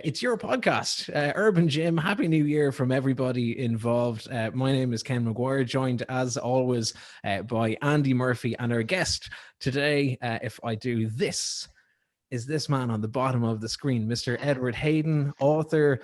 It's your podcast, Urban Gym. Happy New Year from everybody involved. My name is Ken McGuire, joined as always by Andy Murphy, and our guest today, if I do this, is this man on the bottom of the screen, Mr. Edward Hayden, author,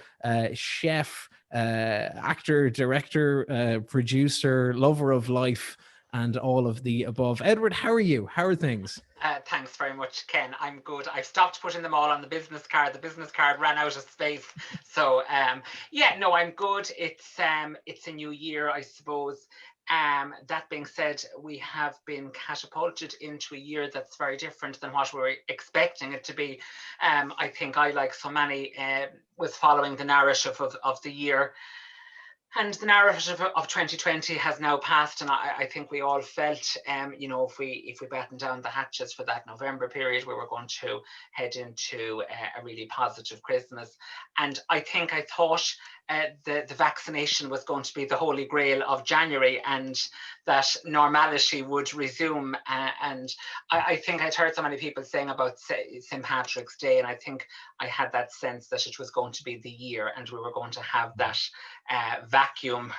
chef, actor, director, producer, lover of life, and all of the above. Edward, how are you? How are things? Thanks very much, Ken. I'm good. I've stopped putting them all on the business card. The business card ran out of space. So yeah, no, I'm good. It's a new year, I suppose. That being said, we have been catapulted into a year that's very different than what we were expecting it to be. I think I, like so many, was following the narrative of the year. And the narrative of 2020 has now passed, and I think we all felt, you know, if we battened down the hatches for that November period, we were going to head into a really positive Christmas. And I thought the vaccination was going to be the holy grail of January, and that normality would resume. And I think I'd heard so many people saying about St. Patrick's Day, and I think I had that sense that it was going to be the year, and we were going to have that vacuum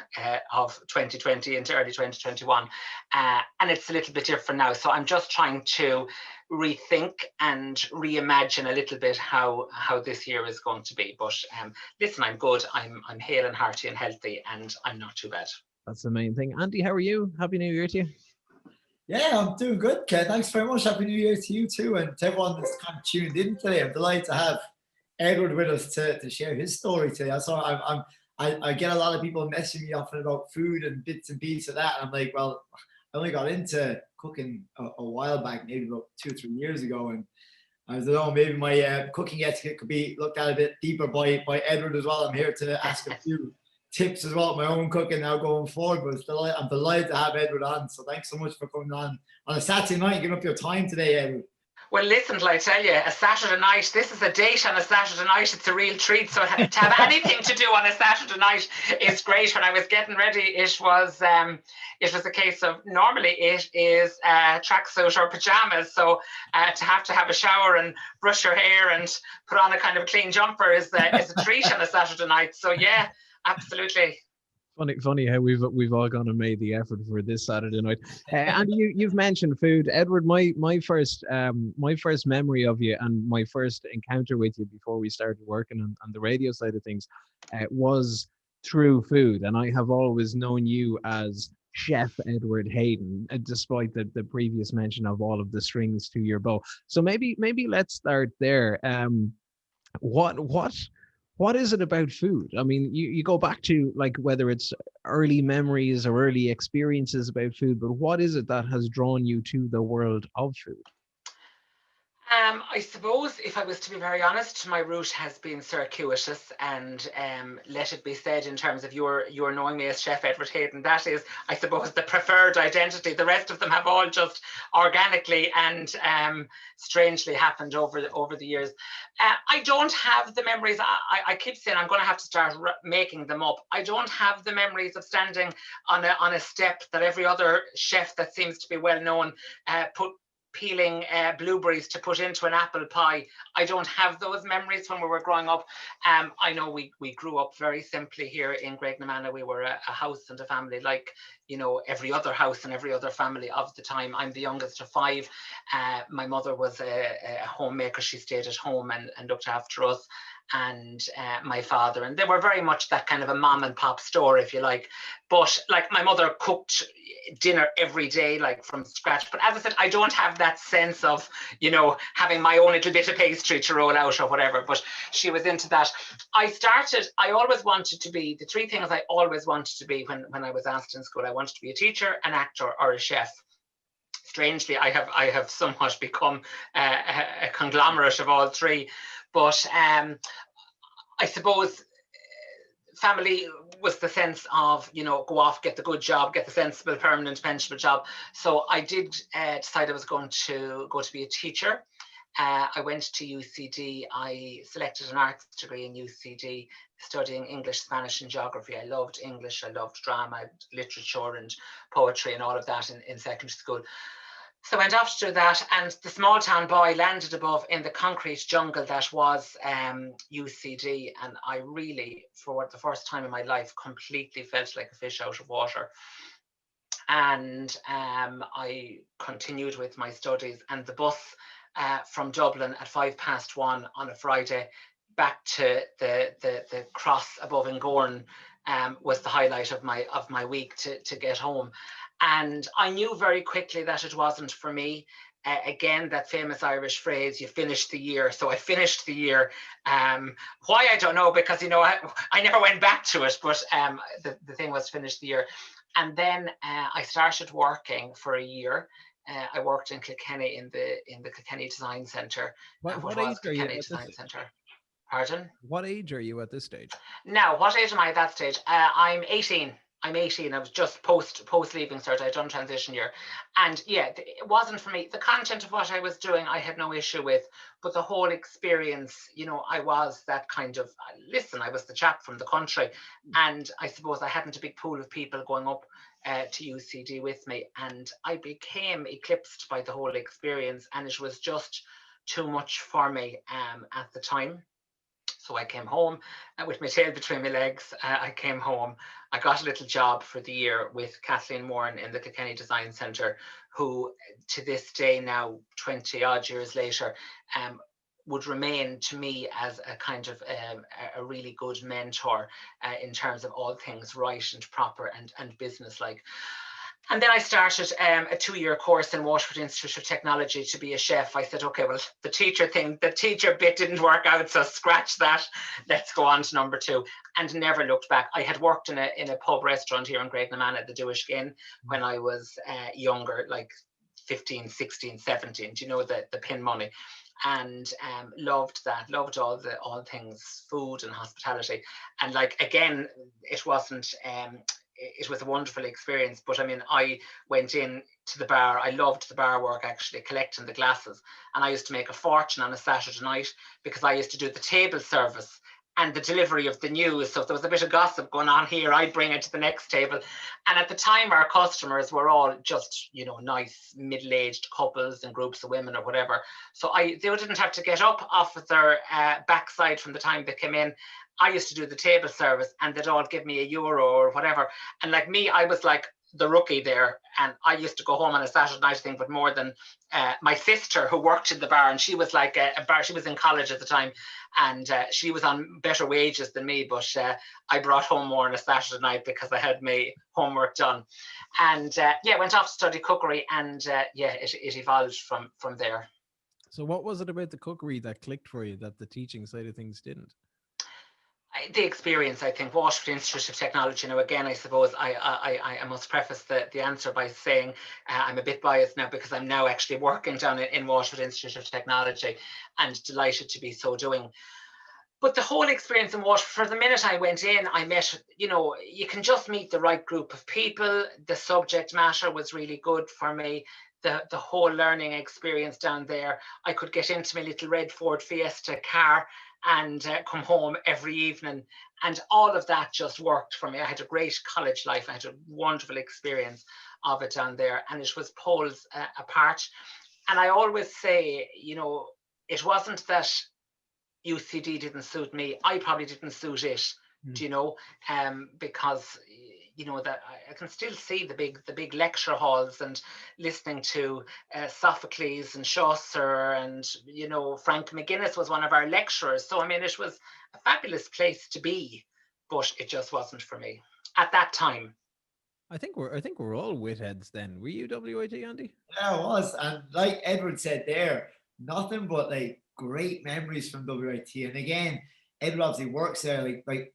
of 2020 into early 2021. And it's a little bit different now. So I'm just trying to rethink and reimagine a little bit how this year is going to be. But listen, I'm good. I'm hale and hearty and healthy, and I'm not too bad. That's the main thing. Andy, how are you? Happy New Year to you. Yeah, I'm doing good, Ken. Thanks very much. Happy New Year to you too, and to everyone that's kind of tuned in today. I'm delighted to have Edward with us to share his story today. So I get a lot of people messaging me often about food and bits and pieces of that. And I'm like, well, I only got into cooking a while back, maybe about 2 or 3 years ago, and I don't know, maybe my cooking etiquette could be looked at a bit deeper by Edward as well. I'm here to ask a few tips as well, my own cooking now going forward. But I'm delighted to have Edward on. So thanks so much for coming on a Saturday night and giving up your time today, Edward. Well, listen, I tell you, a Saturday night, this is a date on a Saturday night. It's a real treat. So to have anything to do on a Saturday night is great. When I was getting ready, it was a case of, normally it is tracksuit or pajamas. So to have a shower and brush your hair and put on a kind of clean jumper is a treat on a Saturday night. So yeah, absolutely. Funny how we've all gone and made the effort for this Saturday night. And you've mentioned food, Edward. My first memory of you and my first encounter with you before we started working on the radio side of things was through food, and I have always known you as Chef Edward Hayden, despite the previous mention of all of the strings to your bow. So maybe let's start there. What is it about food? I mean, you go back to, like, whether it's early memories or early experiences about food, but what is it that has drawn you to the world of food? I suppose, if I was to be very honest, my route has been circuitous, and let it be said, in terms of your knowing me as Chef Edward Hayden, that is, I suppose, the preferred identity. The rest of them have all just organically and strangely happened over the years. I don't have the memories. I keep saying I'm going to have to start making them up. I don't have the memories of standing on a step that every other chef that seems to be well known peeling blueberries to put into an apple pie. I don't have those memories when we were growing up. I know we grew up very simply here in Graignamanagh. We were a house and a family, like, you know, every other house and every other family of the time. I'm the youngest of 5. My mother was a homemaker. She stayed at home and looked after us, and my father, and they were very much that kind of a mom and pop store, if you like. But like, my mother cooked dinner every day, like from scratch. But as I said, I don't have that sense of, you know, having my own little bit of pastry to roll out or whatever. But she was into that. I always wanted to be, the 3 things I always wanted to be when I was asked in school. I wanted to be a teacher, an actor, or a chef. Strangely, I have somewhat become a conglomerate of all 3. But I suppose family was the sense of, you know, go off, get the good job, get the sensible, permanent, pensionable job. So I did decide I was going to go to be a teacher. I went to UCD. I selected an arts degree in UCD. studying English, Spanish and geography. I loved English, I loved drama, literature and poetry and all of that in secondary school. So I went off to do that, and the small town boy landed above in the concrete jungle that was UCD, and I really, for the first time in my life, completely felt like a fish out of water. And I continued with my studies, and the bus from Dublin at 1:05 on a Friday back to the cross above in Gorn was the highlight of my week to get home. And I knew very quickly that it wasn't for me. Again, that famous Irish phrase, you finish the year. So I finished the year. Why, I don't know, because, I never went back to it, but the thing was to finish the year. And then I started working for a year. I worked in Kilkenny in the Kilkenny Design Centre. What age are you at this Design Centre. Pardon? What age are you at this stage? Now, what age am I at that stage? I'm 18. I'm 18. I was just post leaving cert. I'd done transition year. And yeah, it wasn't for me. The content of what I was doing, I had no issue with. But the whole experience, I was that kind of, I was the chap from the country. And I suppose I hadn't a big pool of people going up to UCD with me. And I became eclipsed by the whole experience. And it was just too much for me at the time. So I came home with my tail between my legs. I came home. I got a little job for the year with Kathleen Moran in the Kilkenny Design Centre, who to this day now, 20 odd years later, would remain to me as a kind of a really good mentor in terms of all things right and proper and business-like. And then I started a 2-year course in Waterford Institute of Technology to be a chef. I said, okay, well, the teacher bit didn't work out, so scratch that. Let's go on to number 2. And never looked back. I had worked in a pub restaurant here in Great Naman at the Dewish Inn when I was younger, like 15, 16, 17, the pin money. And loved that, loved all things food and hospitality. And again, it wasn't... it was a wonderful experience, but I mean, I went in to the bar. I loved the bar work, actually, collecting the glasses. And I used to make a fortune on a Saturday night because I used to do the table service and the delivery of the news. So if there was a bit of gossip going on here, I'd bring it to the next table. And at the time, our customers were all just, nice middle-aged couples and groups of women or whatever. So they didn't have to get up off of their backside from the time they came in. I used to do the table service and they'd all give me €1 or whatever. And like me, I was like the rookie there. And I used to go home on a Saturday night, I think, with more than my sister who worked in the bar. And she was like a bar, she was in college at the time. And she was on better wages than me. But I brought home more on a Saturday night because I had my homework done. And went off to study cookery. And it evolved from there. So what was it about the cookery that clicked for you that the teaching side of things didn't? The experience, I think. Waterford Institute of Technology. Now, again, I suppose I must preface the answer by saying I'm a bit biased now because I'm now actually working down in Waterford Institute of Technology and delighted to be so doing. But the whole experience in Waterford, for the minute I went in, I met, you can just meet the right group of people. The subject matter was really good for me. The whole learning experience down there. I could get into my little red Ford Fiesta car and come home every evening, and all of that just worked for me. I had a great college life. I had a wonderful experience of it down there, and it was poles apart. And I always say, it wasn't that UCD didn't suit me. I probably didn't suit it, because that I can still see the big lecture halls and listening to Sophocles and Chaucer and Frank McGuinness was one of our lecturers. So I mean, it was a fabulous place to be, but it just wasn't for me at that time. I think we're all witheads then. Were you WIT, Andy? Yeah, I was, and like Edward said there, nothing but great memories from WIT. And again, Edward obviously works there. Like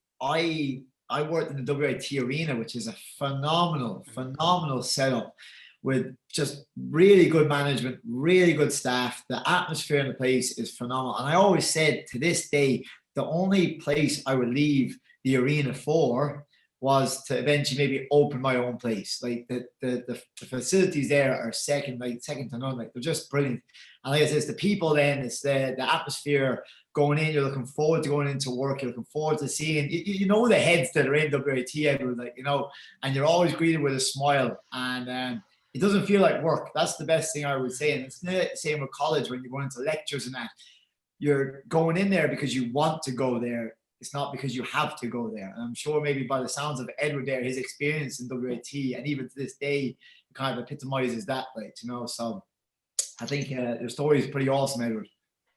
I worked in the WIT arena, which is a phenomenal setup with just really good management, really good staff. The atmosphere in the place is phenomenal. And I always said to this day, the only place I would leave the arena for was to eventually maybe open my own place. Like the facilities there are second to none. Like they're just brilliant. And like I said, it's the people then, it's the atmosphere going in, you're looking forward to going into work, you're looking forward to seeing, you know, the heads that are in WAT, Edward, like, you know, and you're always greeted with a smile, and it doesn't feel like work. That's the best thing I would say. And it's the same with college when you go into lectures and that. You're going in there because you want to go there. It's not because you have to go there. And I'm sure maybe by the sounds of Edward there, his experience in WAT, and even to this day, kind of epitomizes that, like, you know. So I think your story is pretty awesome, Edward.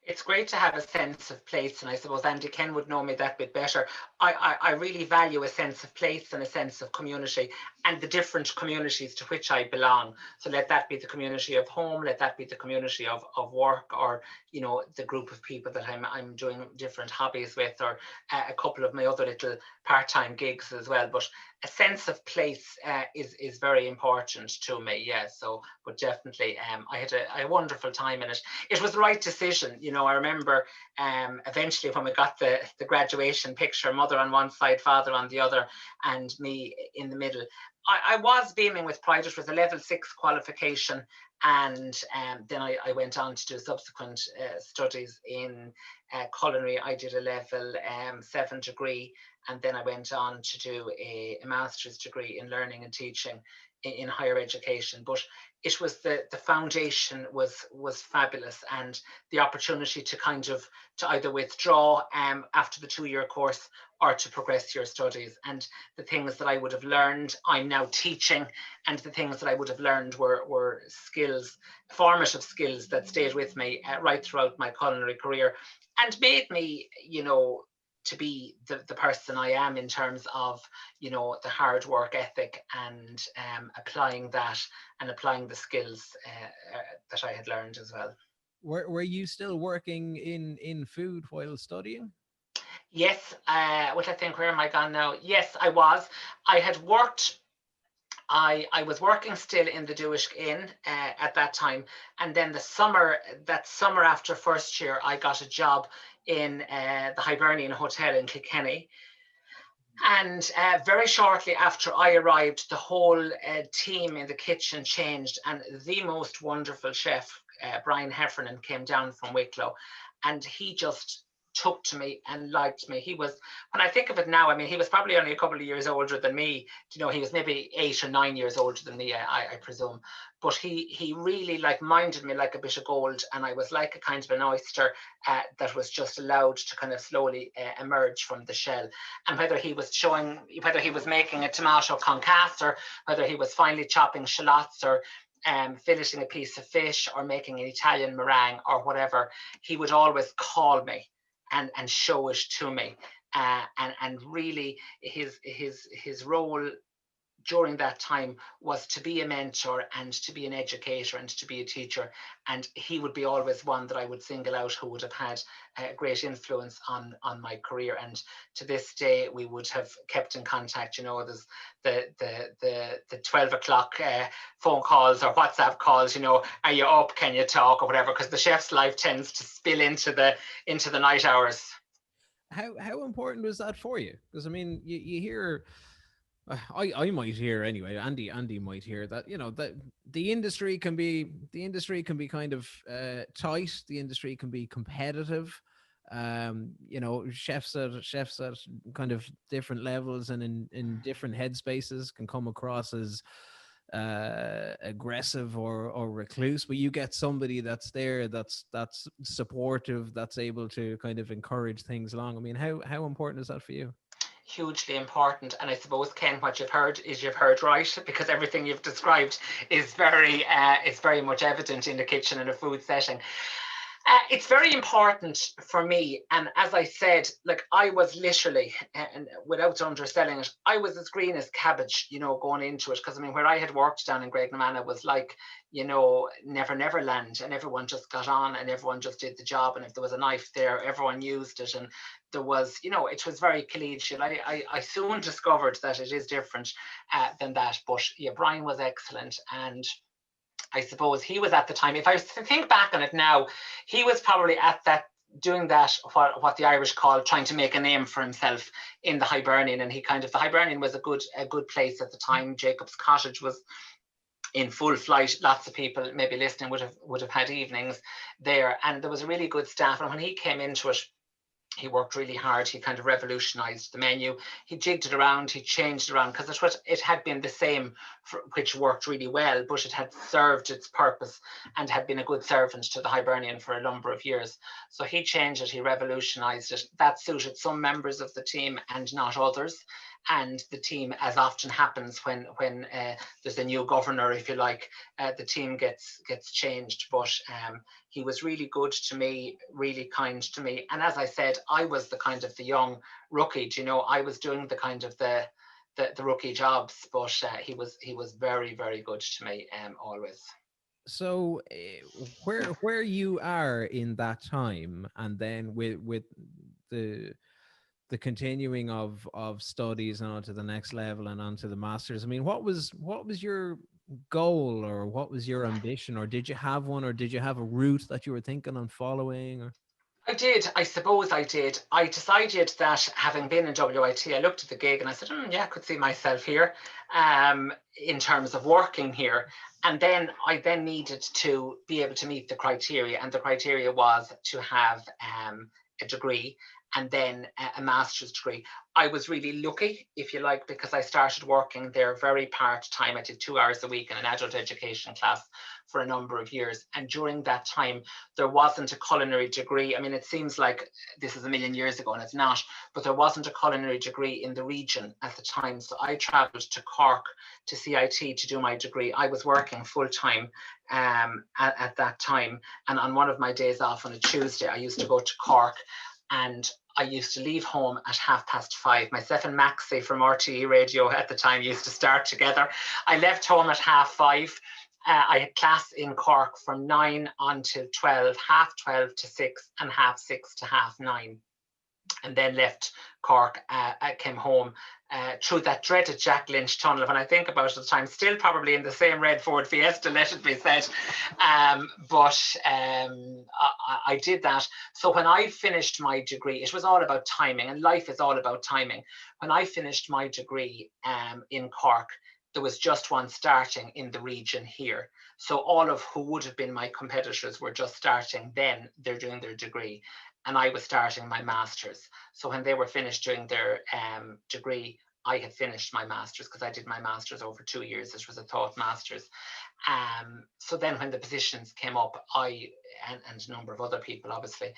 It's great to have a sense of place, and I suppose Andy Ken would know me that bit better. I really value a sense of place and a sense of community, and the different communities to which I belong. So let that be the community of home, let that be the community of work, or, you know, the group of people that I'm doing different hobbies with, or a couple of my other little part-time gigs as well. But a sense of place is very important to me. Yeah. So, but definitely, I had a wonderful time in it. It was the right decision. You know, I remember eventually when we got the graduation picture, mother on one side, father on the other, and me in the middle. I was beaming with pride. It was a level 6 qualification, and then I went on to do subsequent studies in culinary. I did a level 7 degree, and then I went on to do a master's degree in learning and teaching in higher education. But it was the foundation was fabulous, and the opportunity to kind of to either withdraw after the 2-year course or to progress your studies. And the things that I would have learned, I'm now teaching, and the things that I would have learned were skills, formative skills that stayed with me right throughout my culinary career, and made me, you know, to be the person I am in terms of, you know, the hard work ethic, and applying that and applying the skills that I had learned as well. Were you still working in food while studying? Yes, which I think, where am I gone now? Yes, I was. I had worked, I was working still in the Duish Inn at that time. And then that summer after first year, I got a job in the Hibernian Hotel in Kilkenny. And very shortly after I arrived, the whole team in the kitchen changed, and the most wonderful chef, Brian Heffernan, came down from Wicklow, and he just took to me and liked me. He was, when I think of it now, I mean, he was probably only a couple of years older than me. You know, he was maybe 8 or 9 years older than me, I presume. But he really like minded me like a bit of gold, and I was like a kind of an oyster that was just allowed to kind of slowly emerge from the shell. And whether he was making a tomato concasse, or whether he was finely chopping shallots, or filleting a piece of fish, or making an Italian meringue, or whatever, he would always call me and show it to me, and really his role during that time was to be a mentor and to be an educator and to be a teacher. And he would be always one that I would single out who would have had a great influence on my career. And to this day, we would have kept in contact. You know, there's the 12 o'clock phone calls or WhatsApp calls, you know, are you up, can you talk, or whatever, because the chef's life tends to spill into the night hours. How important was that for you? Because I mean, you hear, I might hear anyway. Andy might hear that, you know, that the industry can be kind of tight. The industry can be competitive. You know, chefs at kind of different levels and in different headspaces can come across as aggressive or recluse, but you get somebody that's there, that's supportive, that's able to kind of encourage things along. I mean, how important is that for you? Hugely important. And I suppose, Ken, what you've heard right, because everything you've described is very much evident in the kitchen in a food setting. It's very important for me. And as I said, like, I was literally, and without underselling it, I was as green as cabbage, you know, going into it. Because I mean, where I had worked down in Graignamanagh was like, you know, Never Land, and everyone just got on and everyone just did the job. And if there was a knife there, everyone used it. And there was, you know, it was very collegiate. I soon discovered that it is different than that. But yeah, Brian was excellent. And I suppose he was at the time, if I think back on it now, he was probably at that, doing that, what the Irish call trying to make a name for himself in the Hibernian. And the Hibernian was a good place at the time. Jacob's Cottage was in full flight. Lots of people maybe listening would have had evenings there, and there was a really good staff. And when he came into it, He worked really hard. He kind of revolutionized the menu. He jigged it around. He changed it around because it had been the same, which worked really well, but it had served its purpose and had been a good servant to the Hibernian for a number of years. So he changed it. He revolutionized it. That suited some members of the team and not others. And the team, as often happens when there's a new governor, if you like, the team gets changed. But he was really good to me, really kind to me. And as I said, I was the kind of the young rookie. You know, I was doing the kind of the rookie jobs, but he was very, very good to me always. So where you are in that time, and then with the continuing of studies and on to the next level and on to the masters, I mean, what was your goal, or what was your ambition, or did you have one, or did you have a route that you were thinking on following? Or I did. I suppose I did. I decided that, having been in WIT, I looked at the gig and I said, yeah, I could see myself here in terms of working here. And then I needed to be able to meet the criteria. And the criteria was to have a degree and then a master's degree. I was really lucky, if you like, because I started working there very part-time. I did 2 hours a week in an adult education class for a number of years. And during that time, there wasn't a culinary degree. I mean, it seems like this is a million years ago, and it's not, but there wasn't a culinary degree in the region at the time. So I traveled to Cork to CIT to do my degree. I was working full-time at that time. And on one of my days off on a Tuesday, I used to go to Cork, and I used to leave home at 5:30. Myself and Maxie from RTE Radio at the time used to start together. I left home at 5:30. I had class in Cork from 9 until 12, 12:30 to 6, and 6:30 to 9:30. And then left Cork. I came home through that dreaded Jack Lynch tunnel. When I think about it at the time, still probably in the same red Ford Fiesta, let it be said. But I did that. So when I finished my degree, it was all about timing, and life is all about timing. When I finished my degree in Cork, there was just one starting in the region here. So all of who would have been my competitors were just starting then. They're doing their degree. And I was starting my master's. So when they were finished doing their degree, I had finished my master's, because I did my master's over 2 years. It was a thought master's. So then when the positions came up, I and a number of other people obviously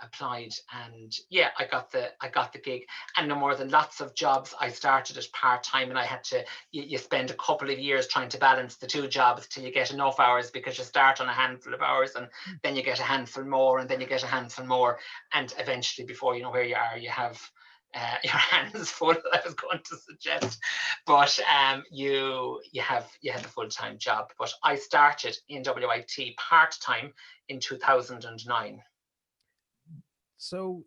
applied, and yeah, I got the gig. And no more than lots of jobs, I started at part-time, and I had to, you spend a couple of years trying to balance the two jobs till you get enough hours, because you start on a handful of hours and then you get a handful more, and then you get a handful more, and eventually, before you know where you are, you have your hands full, I was going to suggest, but you have a full-time job. But I started in WIT part-time in 2009. so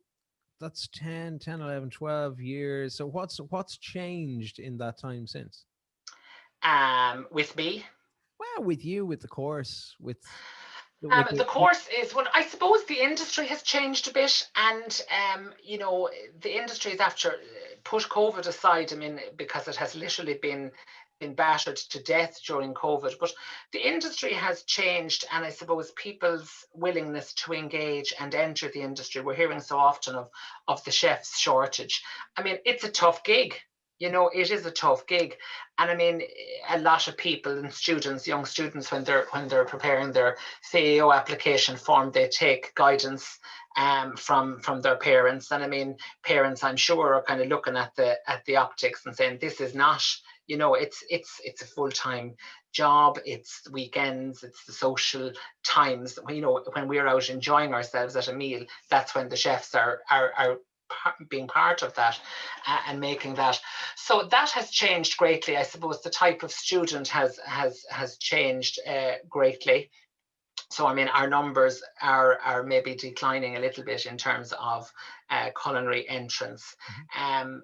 that's 10, 11, 12 years. So what's changed in that time since? With me? Well, with you, with the course, with the course is what I suppose the industry has changed a bit, and you know, the industry is after, put COVID aside, I mean, because it has literally been battered to death during COVID, but the industry has changed, and I suppose people's willingness to engage and enter the industry. We're hearing so often of the chef's shortage. I mean, it's a tough gig. You know, it is a tough gig. And I mean, a lot of people and students, young students, when they're preparing their CAO application form, they take guidance from their parents. And I mean, parents, I'm sure, are kind of looking at the optics and saying, this is not, you know, it's a full-time job, it's weekends, it's the social times. You know, when we're out enjoying ourselves at a meal, that's when the chefs are being part of that and making that. So that has changed greatly. I suppose the type of student has changed greatly. So I mean, our numbers are maybe declining a little bit in terms of culinary entrance. I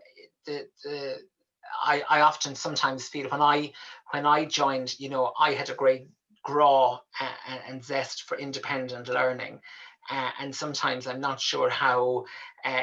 often sometimes feel when I joined, you know, I had a great graw and zest for independent learning. And sometimes I'm not sure how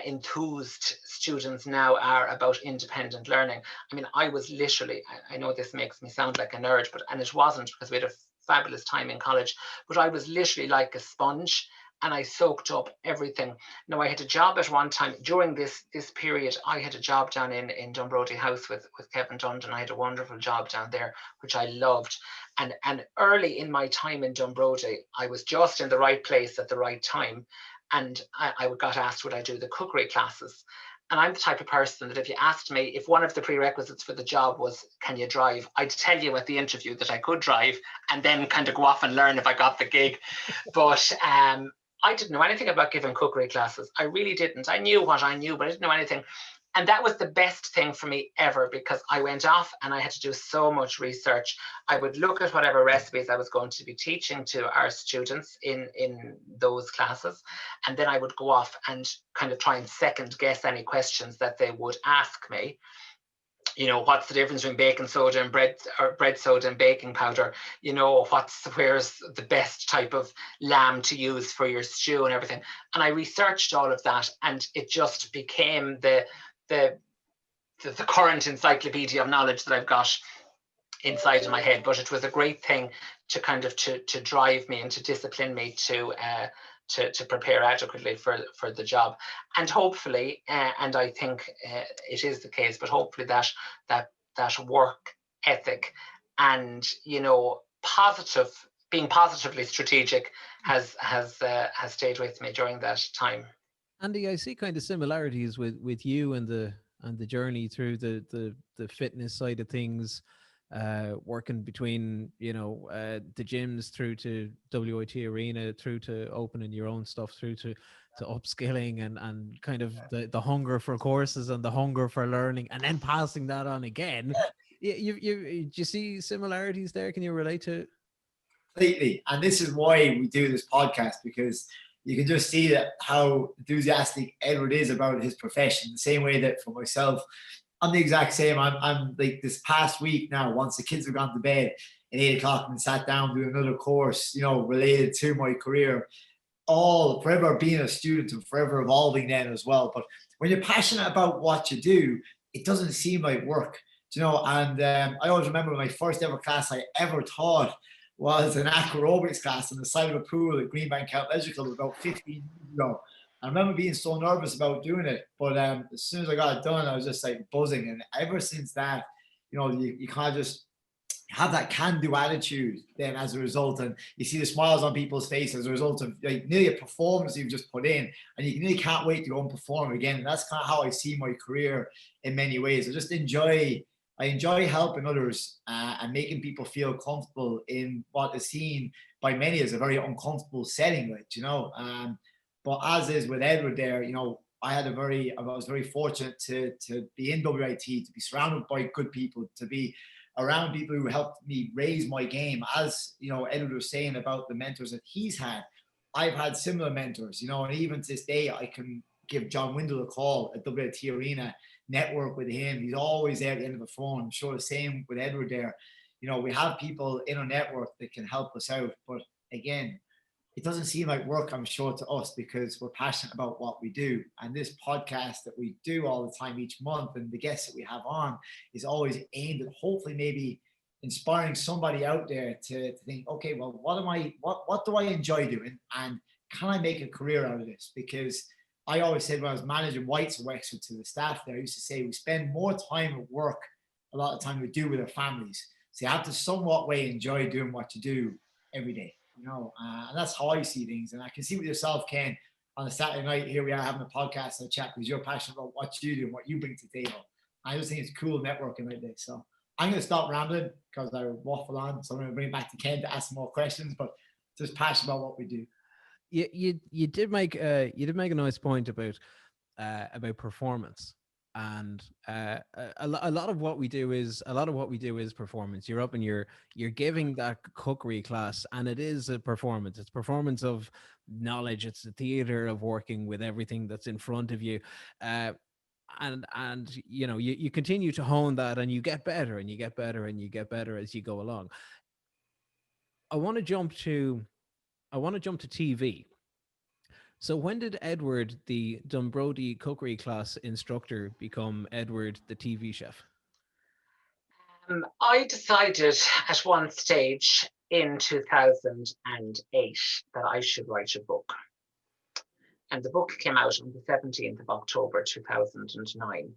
enthused students now are about independent learning. I mean, I was literally, I know this makes me sound like a nerd, and it wasn't, because we had a fabulous time in college, but I was literally like a sponge. and I soaked up everything. Now, I had a job at one time during this period. I had a job down in Dunbrody House with Kevin Dundon. I had a wonderful job down there, which I loved. And early in my time in Dunbrody, I was just in the right place at the right time. And I got asked, would I do the cookery classes? And I'm the type of person that if you asked me if one of the prerequisites for the job was, can you drive? I'd tell you at the interview that I could drive and then kind of go off and learn if I got the gig. But I didn't know anything about giving cookery classes. I really didn't. I knew what I knew, but I didn't know anything. And that was the best thing for me ever, because I went off and I had to do so much research. I would look at whatever recipes I was going to be teaching to our students in those classes. And then I would go off and kind of try and second guess any questions that they would ask me. You know, what's the difference between baking soda and bread soda and baking powder? You know, where's the best type of lamb to use for your stew and everything. And I researched all of that, and it just became the current encyclopedia of knowledge that I've got inside of my head. But it was a great thing to kind of to drive me and to discipline me to prepare adequately for the job. And hopefully, and I think it is the case, but hopefully that work ethic and, you know, being positively strategic has stayed with me during that time. Andy, I see kind of similarities with you and the journey through the fitness side of things, working between, you know, the gyms through to WIT Arena, through to opening your own stuff, through to upskilling and kind of the hunger for courses and the hunger for learning, and then passing that on again. Do you see similarities there? Can you relate to it? Completely. And this is why we do this podcast, because you can just see that how enthusiastic Edward is about his profession. The same way that for myself, I'm the exact same. I'm like, this past week now, once the kids have gone to bed at 8 o'clock and sat down doing another course, you know, related to my career, all forever being a student and forever evolving then as well. But when you're passionate about what you do, it doesn't seem like work, you know. And I always remember my first ever class I ever taught was an aquarobics class on the side of a pool at Greenbank County Leisure Club about 15 years ago. I remember being so nervous about doing it, but as soon as I got it done, I was just like buzzing. And ever since that, you know, you kind of just have that can-do attitude then as a result, and you see the smiles on people's faces as a result of like nearly a performance you've just put in, and you really can't wait to go and perform again. And that's kind of how I see my career in many ways. I enjoy helping others and making people feel comfortable in what is seen by many as a very uncomfortable setting, like, you know. But as is with Edward there, you know, I was very fortunate to be in WIT, to be surrounded by good people, to be around people who helped me raise my game. As, you know, Edward was saying about the mentors that he's had, I've had similar mentors, you know, and even to this day, I can give John Windle a call at WIT Arena, network with him. He's always there at the end of the phone. I'm sure the same with Edward there. You know, we have people in our network that can help us out. But again, it doesn't seem like work, I'm sure, to us, because we're passionate about what we do. And this podcast that we do all the time each month, and the guests that we have on, is always aimed at hopefully maybe inspiring somebody out there to think, okay, well, what do I enjoy doing? And can I make a career out of this? Because I always said when I was managing Whites and Wexford to the staff there, I used to say we spend more time at work a lot of time we do with our families. So you have to somewhat way enjoy doing what you do every day. You know, and that's how I see things. And I can see with yourself, Ken, on a Saturday night, here we are having a podcast and a chat because you're passionate about what you do and what you bring to the table. I just think it's cool networking like this. So I'm going to stop rambling because I waffle on. So I'm going to bring it back to Ken to ask some more questions, but just passionate about what we do. You did make a nice point about performance. And a lot of what we do is performance. You're up and you're giving that cookery class, and it is a performance. It's performance of knowledge. It's the theater of working with everything that's in front of you, and you know, you continue to hone that, and you get better and you get better and you get better as you go along. I want to jump to TV. So when did Edward, the Dunbrody cookery class instructor, become Edward, the TV chef? I decided at one stage in 2008 that I should write a book. And the book came out on the 17th of October 2009.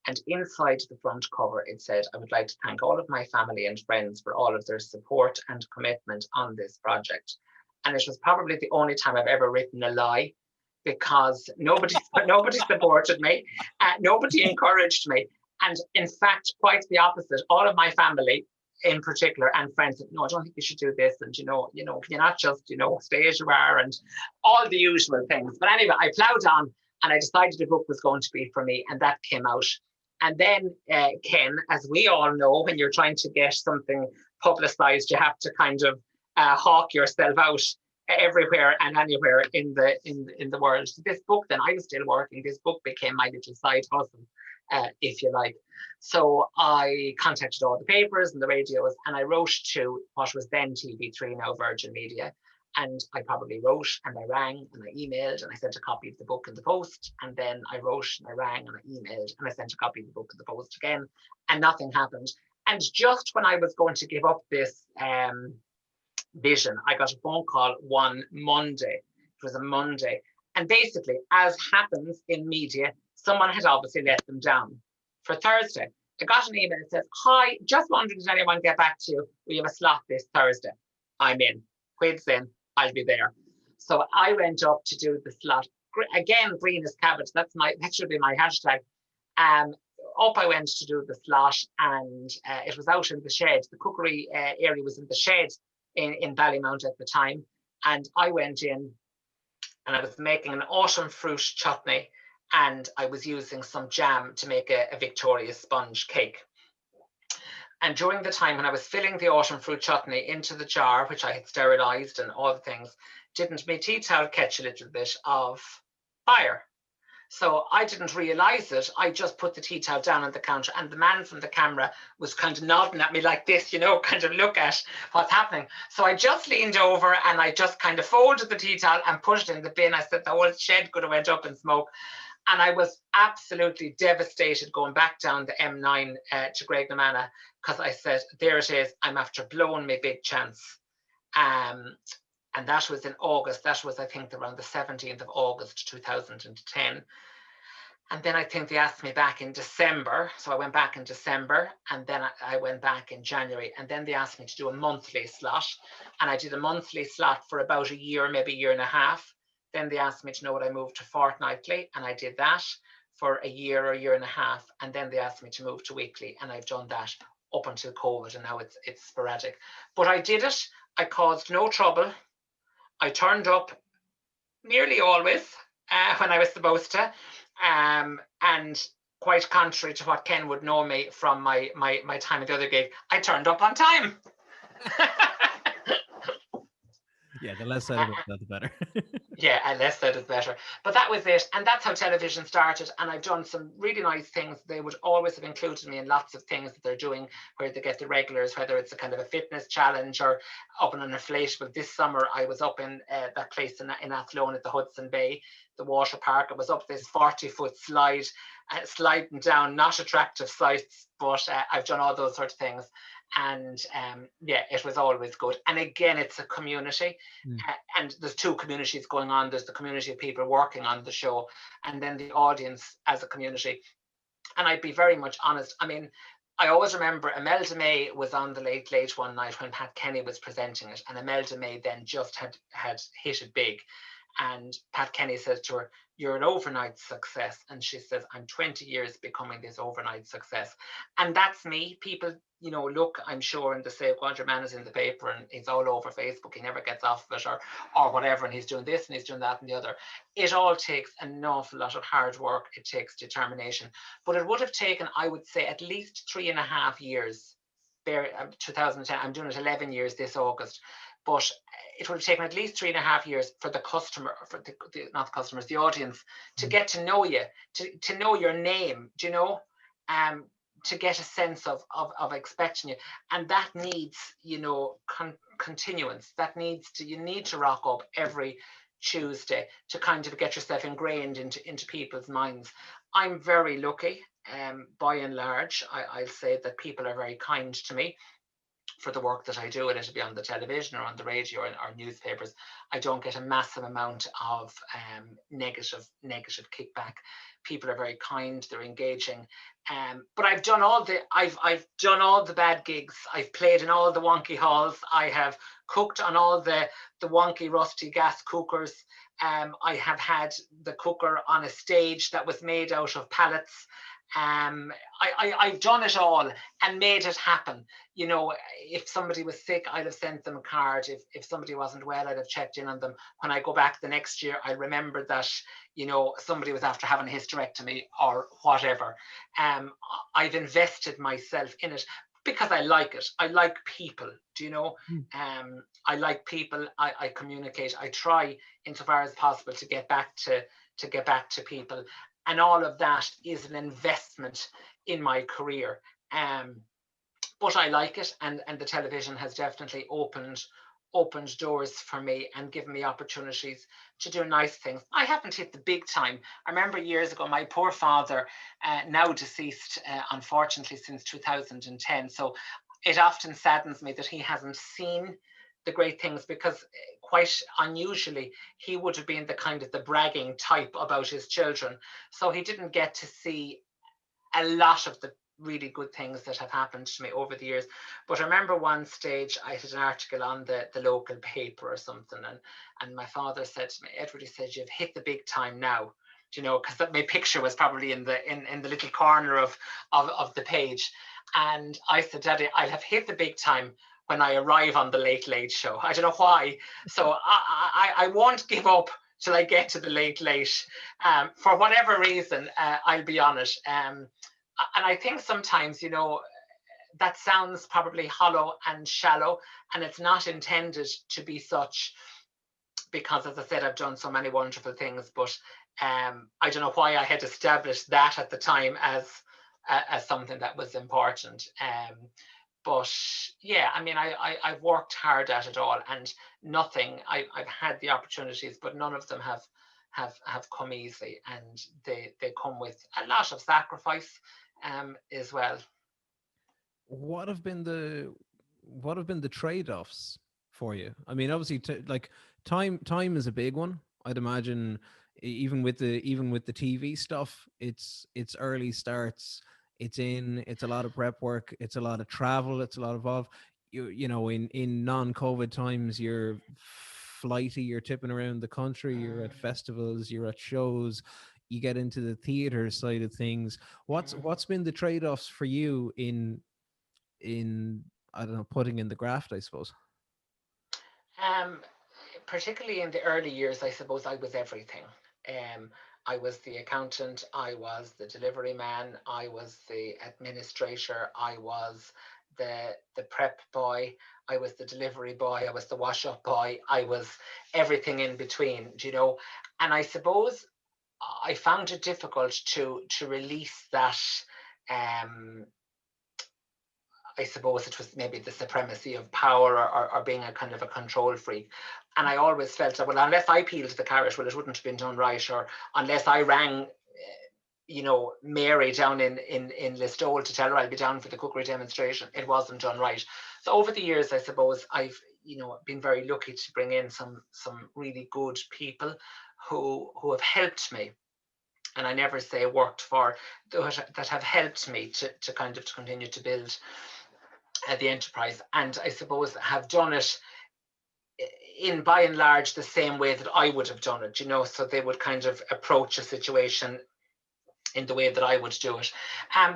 And inside the front cover, it said, I would like to thank all of my family and friends for all of their support and commitment on this project. And it was probably the only time I've ever written a lie, because nobody supported me, nobody encouraged me. And in fact, quite the opposite. All of my family in particular and friends said, no, I don't think you should do this. And, can you not just, stay as you are, and all the usual things. But anyway, I plowed on and I decided the book was going to be for me, and that came out. And then, Ken, as we all know, when you're trying to get something publicized, you have to kind of hawk yourself out everywhere and anywhere in the world. This book, then, I was still working. This book became my little side hustle, if you like. So I contacted all the papers and the radios, and I wrote to what was then TV3, now Virgin Media. And I probably wrote and I rang and I emailed and I sent a copy of the book in the post. And then I wrote and I rang and I emailed and I sent a copy of the book in the post again, and nothing happened. And just when I was going to give up this vision, I got a phone call one Monday. It was a Monday. And basically, as happens in media, someone had obviously let them down. For Thursday, I got an email that says, hi, just wondering, did anyone get back to you? We have a slot this Thursday. I'm in. Quids in. I'll be there. So I went up to do the slot. Again, green as cabbage. That should be my hashtag. Up I went to do the slot, and it was out in the shed. The cookery area was in the shed in Ballymount at the time. And I went in and I was making an autumn fruit chutney, and I was using some jam to make a Victoria sponge cake. And during the time when I was filling the autumn fruit chutney into the jar, which I had sterilised and all the things, didn't my tea towel catch a little bit of fire? So I didn't realise it. I just put the tea towel down on the counter, and the man from the camera was kind of nodding at me like this, kind of look at what's happening. So I just leaned over and I just kind of folded the tea towel and put it in the bin. I said the whole shed could have went up in smoke. And I was absolutely devastated going back down the M9 to Graignamanagh, because I said, there it is, I'm after blowing my big chance. And that was in August. That was, I think, around the 17th of August, 2010. And then I think they asked me back in December. So I went back in December, and then I went back in January. And then they asked me to do a monthly slot. And I did a monthly slot for about a year, maybe a year and a half. Then they asked me to know what I moved to fortnightly, and I did that for a year or a year and a half. And then they asked me to move to weekly, and I've done that up until COVID, and now it's sporadic. But I did it. I caused no trouble. I turned up nearly always when I was supposed to, and quite contrary to what Ken would know me from my time at the other gig, I turned up on time. Yeah, the less said about that, the better. Yeah, and less said is better. But that was it. And that's how television started. And I've done some really nice things. They would always have included me in lots of things that they're doing, where they get the regulars, whether it's a kind of a fitness challenge or up in an inflatable. This summer, I was up in that place in Athlone at the Hudson Bay, the water park. It was up this 40-foot slide, sliding down, not attractive sights, but I've done all those sort of things. And yeah, it was always good. And again, it's a community, and there's two communities going on. There's the community of people working on the show, and then the audience as a community. And I'd be very much honest. I mean, I always remember Imelda May was on the Late Late one night when Pat Kenny was presenting it, and Imelda May then just had hit it big. And Pat Kenny says to her, "You're an overnight success." And she says, "I'm 20 years becoming this overnight success." And that's me. People, look, I'm sure, and they say, "Quadra Man is in the paper and he's all over Facebook. He never gets off of it," or whatever. And he's doing this and he's doing that and the other. It all takes an awful lot of hard work. It takes determination. But it would have taken, I would say, at least 3.5 years. 2010, I'm doing it 11 years this August. But it would have taken at least 3.5 years for the customer, for not the customers, the audience, to get to know you, to know your name, to get a sense of expecting you. And that needs, continuance. That needs you need to rock up every Tuesday to kind of get yourself ingrained into people's minds. I'm very lucky, by and large. I'll say that people are very kind to me. for the work that I do, and it'll be on the television or on the radio or newspapers, I don't get a massive amount of negative kickback. People are very kind, they're engaging. But I've done all the bad gigs. I've played in all the wonky halls. I have cooked on all the wonky rusty gas cookers. I have had the cooker on a stage that was made out of pallets. I've done it all and made it happen. You know, if somebody was sick, I'd have sent them a card. If somebody wasn't well, I'd have checked in on them. When I go back the next year, I remember that, you know, somebody was after having a hysterectomy or whatever. I've invested myself in it because I like it. I like people, do you know? I like people. I communicate. I try, insofar as possible, to get back to people. And all of that is an investment in my career. But I like it, and the television has definitely opened doors for me and given me opportunities to do nice things. I haven't hit the big time. I remember years ago, my poor father, now deceased, unfortunately, since 2010. So it often saddens me that he hasn't seen the great things, because quite unusually, he would have been the kind of the bragging type about his children. So he didn't get to see a lot of the really good things that have happened to me over the years. But I remember one stage I had an article on the local paper or something, and my father said to me, Edward, he said, you've hit the big time now. You know, because my picture was probably in the little corner of the page. And I said, Daddy, I'll have hit the big time when I arrive on the Late Late Show. I don't know why. So I won't give up till I get to the Late. For whatever reason, I'll be on it. And I think sometimes, you know, that sounds probably hollow and shallow, and it's not intended to be such, because, as I said, I've done so many wonderful things. But I don't know why I had established that at the time as something that was important. But yeah, I mean, I've worked hard at it all, and nothing. I've had the opportunities, but none of them have come easy, and they come with a lot of sacrifice, as well. What have been the trade-offs for you? I mean, obviously, like time is a big one. I'd imagine, even with the TV stuff, it's early starts. It's a lot of prep work. It's a lot of travel. It's a lot of you know, in non-COVID times, you're flighty. You're tipping around the country. You're at festivals. You're at shows. You get into the theater side of things. What's been the trade-offs for you in I don't know, putting in the graft, I suppose? Particularly in the early years, I suppose I was everything. I was the accountant, I was the delivery man, I was the administrator, I was the prep boy, I was the delivery boy, I was the wash up boy, I was everything in between, you know. And I suppose I found it difficult to release that. I suppose it was maybe the supremacy of power, or being a kind of a control freak. And I always felt that, well, unless I peeled the carrot, well, it wouldn't have been done right. Or unless I rang, you know, Mary down in Listowel to tell her I'll be down for the cookery demonstration, it wasn't done right. So over the years, I suppose I've, you know, been very lucky to bring in some really good people who have helped me. And I never say worked for, that have helped me to kind of to continue to build the enterprise, and I suppose have done it in, by and large, the same way that I would have done it, you know. So they would kind of approach a situation in the way that I would do it.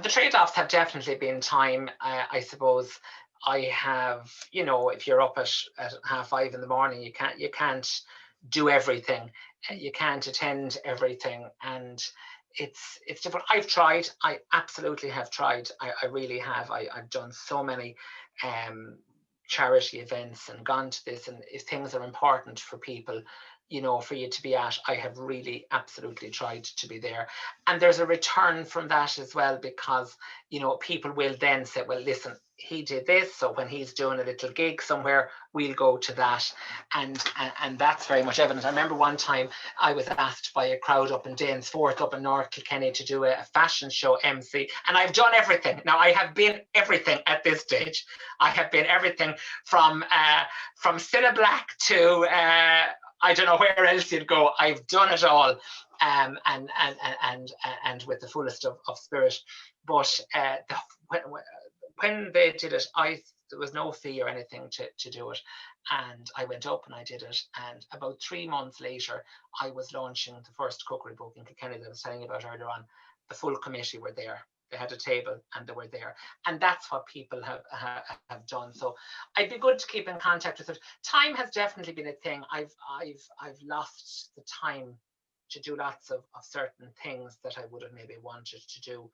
The trade-offs have definitely been time. I suppose I have, you know, if you're up at 5:30 in the morning, you can't do everything, you can't attend everything, and it's different. I've tried. I absolutely have tried. I really have. I've done so many charity events and gone to this. And if things are important for people, you know, for you to be at, I have really absolutely tried to be there. And there's a return from that as well, because, you know, people will then say, well, listen, he did this, so when he's doing a little gig somewhere, we'll go to that. And that's very much evident. I remember one time I was asked by a crowd up in Danesforth, up in North Kilkenny, to do a fashion show MC, and I've done everything. Now, I have been everything at this stage. I have been everything from Cilla Black to I don't know where else you'd go. I've done it all, and with the fullest of spirit. But when they did it, there was no fee or anything to do it, and I went up and I did it. And about 3 months later, I was launching the first cookery book in Kilkenny that I was telling you about earlier on. The full committee were there. They had a table and they were there, and that's what people have done. So I'd be good to keep in contact with it. Time has definitely been a thing. I've lost the time to do lots of certain things that I would have maybe wanted to do,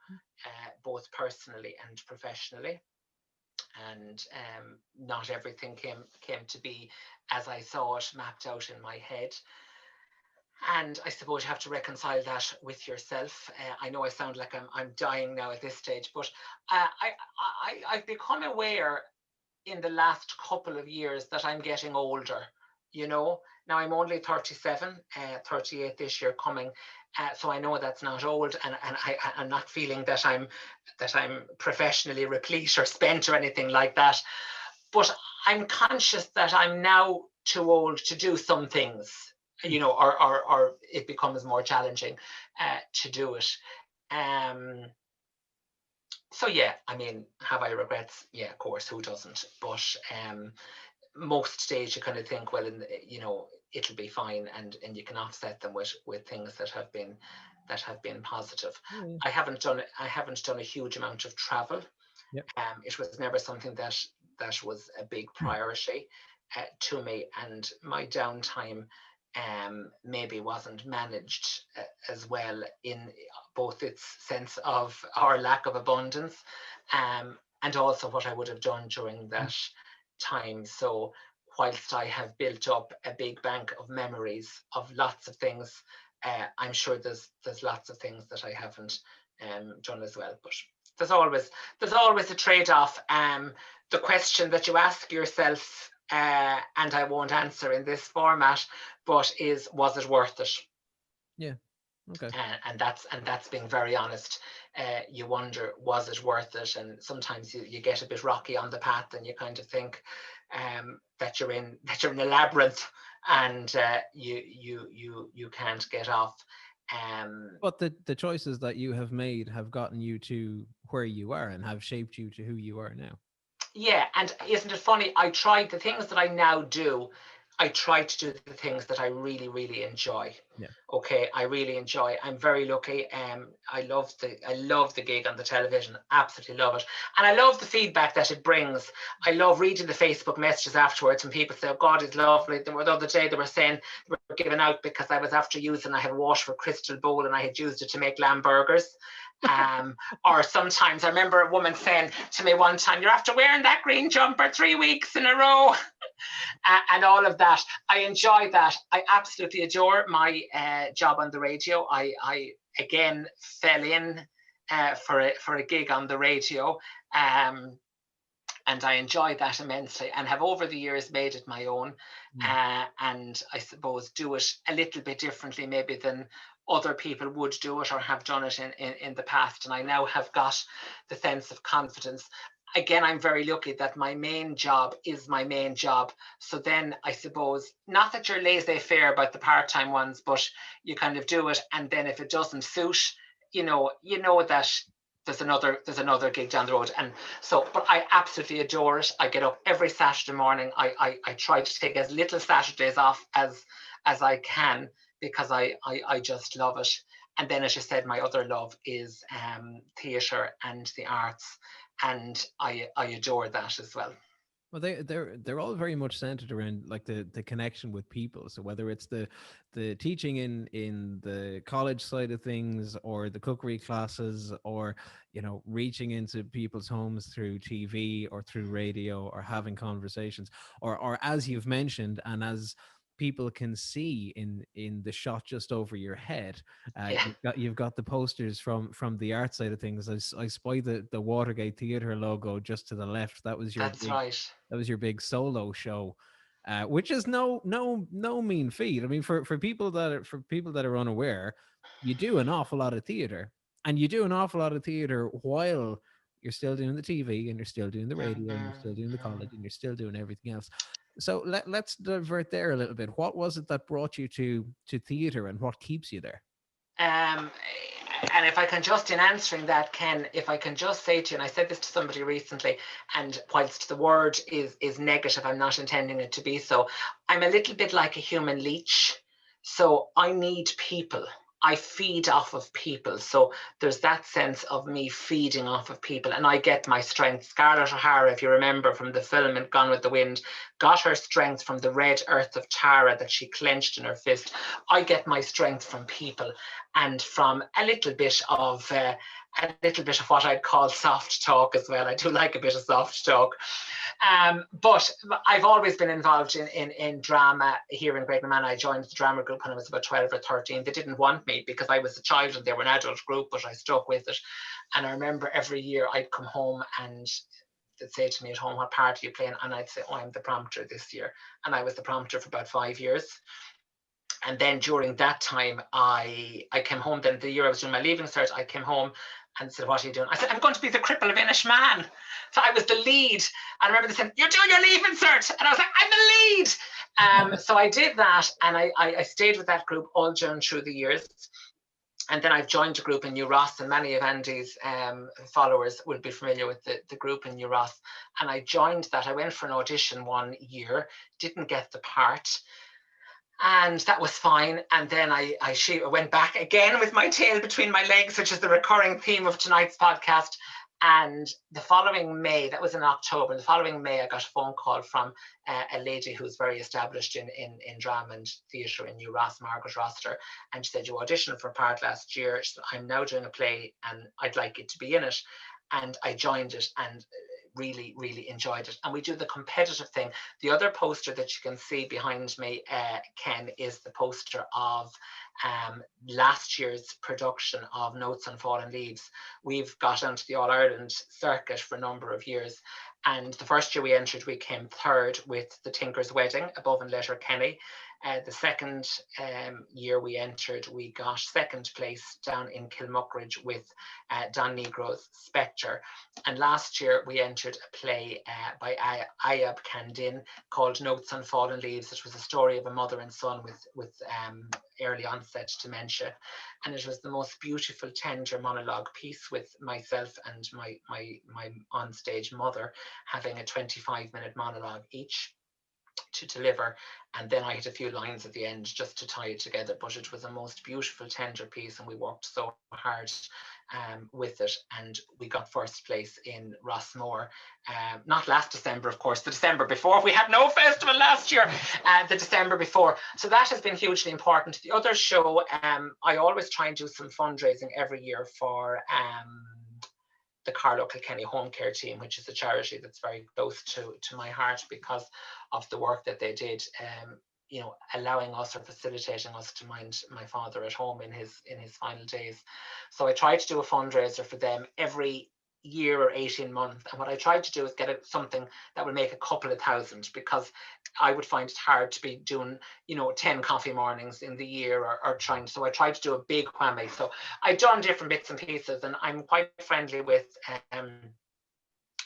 both personally and professionally. And not everything came to be as I saw it mapped out in my head. And I suppose you have to reconcile that with yourself. I know I sound like I'm dying now at this stage, but I've become aware in the last couple of years that I'm getting older. You know, now I'm only 37, 38 this year coming. So I know that's not old, and I'm not feeling that I'm professionally replete or spent or anything like that. But I'm conscious that I'm now too old to do some things, you know, or it becomes more challenging to do it. So yeah, I mean, have I regrets? Yeah, of course, who doesn't? But most days you kind of think, well, you know, it'll be fine, and you can offset them with things that have been positive. Yeah. I haven't done a huge amount of travel. Yep. It was never something that was a big priority to me, and my downtime maybe wasn't managed as well, in both its sense of our lack of abundance, and also what I would have done during that time. So whilst I have built up a big bank of memories of lots of things, I'm sure there's lots of things that I haven't done as well. But there's always a trade-off. The question that you ask yourself, and I won't answer in this format, but was it worth it? Yeah. Okay. And that's being very honest. You wonder, was it worth it? And sometimes you get a bit rocky on the path, and you kind of think that you're in a labyrinth, and you can't get off. But the choices that you have made have gotten you to where you are and have shaped you to who you are now. Yeah, and isn't it funny? I tried the things that I now do. I try to do the things that I really, really enjoy. Yeah. Okay, I really enjoy. I'm very lucky. I love the gig on the television. Absolutely love it, and I love the feedback that it brings. I love reading the Facebook messages afterwards, and people say, "Oh God, it's lovely." The other day they were saying they were giving out because I was after using. I had a Waterford crystal bowl, and I had used it to make lamb burgers. Or sometimes I remember a woman saying to me one time, "You're after wearing that green jumper 3 weeks in a row." And all of that. I enjoy that. I absolutely adore my job on the radio. I again fell in for a gig on the radio, and I enjoy that immensely, and have over the years made it my own. And I suppose do it a little bit differently maybe than other people would do it or have done it in the past. And I now have got the sense of confidence. Again, I'm very lucky that my main job is my main job. So then I suppose, not that you're laissez-faire about the part-time ones, but you kind of do it. And then if it doesn't suit, you know that there's another gig down the road. And so, but I absolutely adore it. I get up every Saturday morning. I try to take as little Saturdays off as I can, because I just love it. And then, as you said, my other love is theatre and the arts. And I adore that as well. Well, they're all very much centered around like the connection with people. So whether it's the teaching in the college side of things, or the cookery classes, or reaching into people's homes through TV or through radio, or having conversations, or as you've mentioned, and as people can see in the shot just over your head. Yeah. You've got the posters from the art side of things. I spy the Watergate Theatre logo just to the left. That's right. That was your big solo show, which is no mean feat. I mean, for people that are unaware, you do an awful lot of theatre, and you do an awful lot of theatre while you're still doing the TV, and you're still doing the radio, and you're still doing the college, and you're still doing everything else. So let's divert there a little bit. What was it that brought you to theatre, and what keeps you there? And if I can just, in answering that, Ken, if I can just say to you, and I said this to somebody recently, and whilst the word is negative, I'm not intending it to be so. I'm a little bit like a human leech. So I need people. I feed off of people. So there's that sense of me feeding off of people, and I get my strength. Scarlett O'Hara, if you remember from the film and Gone with the Wind, got her strength from the red earth of Tara that she clenched in her fist. I get my strength from people, and from a little bit of what I'd call soft talk as well. I do like a bit of soft talk. But I've always been involved in drama here in Greg-na-Manna. I joined the drama group when I was about 12 or 13. They didn't want me because I was a child and they were an adult group, but I stuck with it. And I remember every year I'd come home and they'd say to me at home, what part are you playing? And I'd say, oh, I'm the prompter this year. And I was the prompter for about 5 years. And then during that time, I came home. Then the year I was doing my leaving cert, I came home and said, what are you doing? I said, I'm going to be the cripple of Inishmaan. So I was the lead. And I remember they said, you're doing your leaving cert. And I was like, I'm the lead. So I did that. And I stayed with that group all during through the years. And then I've joined a group in New Ross, and many of Andy's followers will be familiar with the group in New Ross. And I joined that. I went for an audition one year, didn't get the part. And that was fine. And then I went back again with my tail between my legs, which is the recurring theme of tonight's podcast. And the following May, that was in October, the following May, I got a phone call from a lady who's very established in drama and theatre in New Ross, Margaret Roster. And she said, you auditioned for a part last year. She said, I'm now doing a play and I'd like you to be in it. And I joined it and really, really enjoyed it. And we do the competitive thing. The other poster that you can see behind me, Ken, is the poster of last year's production of Notes on Fallen Leaves. We've got onto the All-Ireland circuit for a number of years. And the first year we entered, we came third with The Tinker's Wedding, above in Letterkenny. The second year we entered, we got second place down in Kilmuckridge with Don Negro's Spectre. And last year we entered a play by Ayab Kandin called Notes on Fallen Leaves. It was a story of a mother and son with early onset dementia. And it was the most beautiful, tender monologue piece with myself and my onstage mother having a 25-minute monologue each to deliver, and then I had a few lines at the end just to tie it together. But it was a most beautiful, tender piece, and we worked so hard with it, and we got first place in Rossmore, not last December, of course, the December before. We had no festival last year, the December before. So that has been hugely important. The other show, I always try and do some fundraising every year for the Carlow Kilkenny Home Care Team, which is a charity that's very close to my heart because of the work that they did, allowing us or facilitating us to mind my father at home in his final days. So I try to do a fundraiser for them every year or 18 months. And what I tried to do is get something that would make a couple of thousand, because I would find it hard to be doing, 10 coffee mornings in the year or trying. So I tried to do a big whammy. So I've done different bits and pieces, and I'm quite friendly with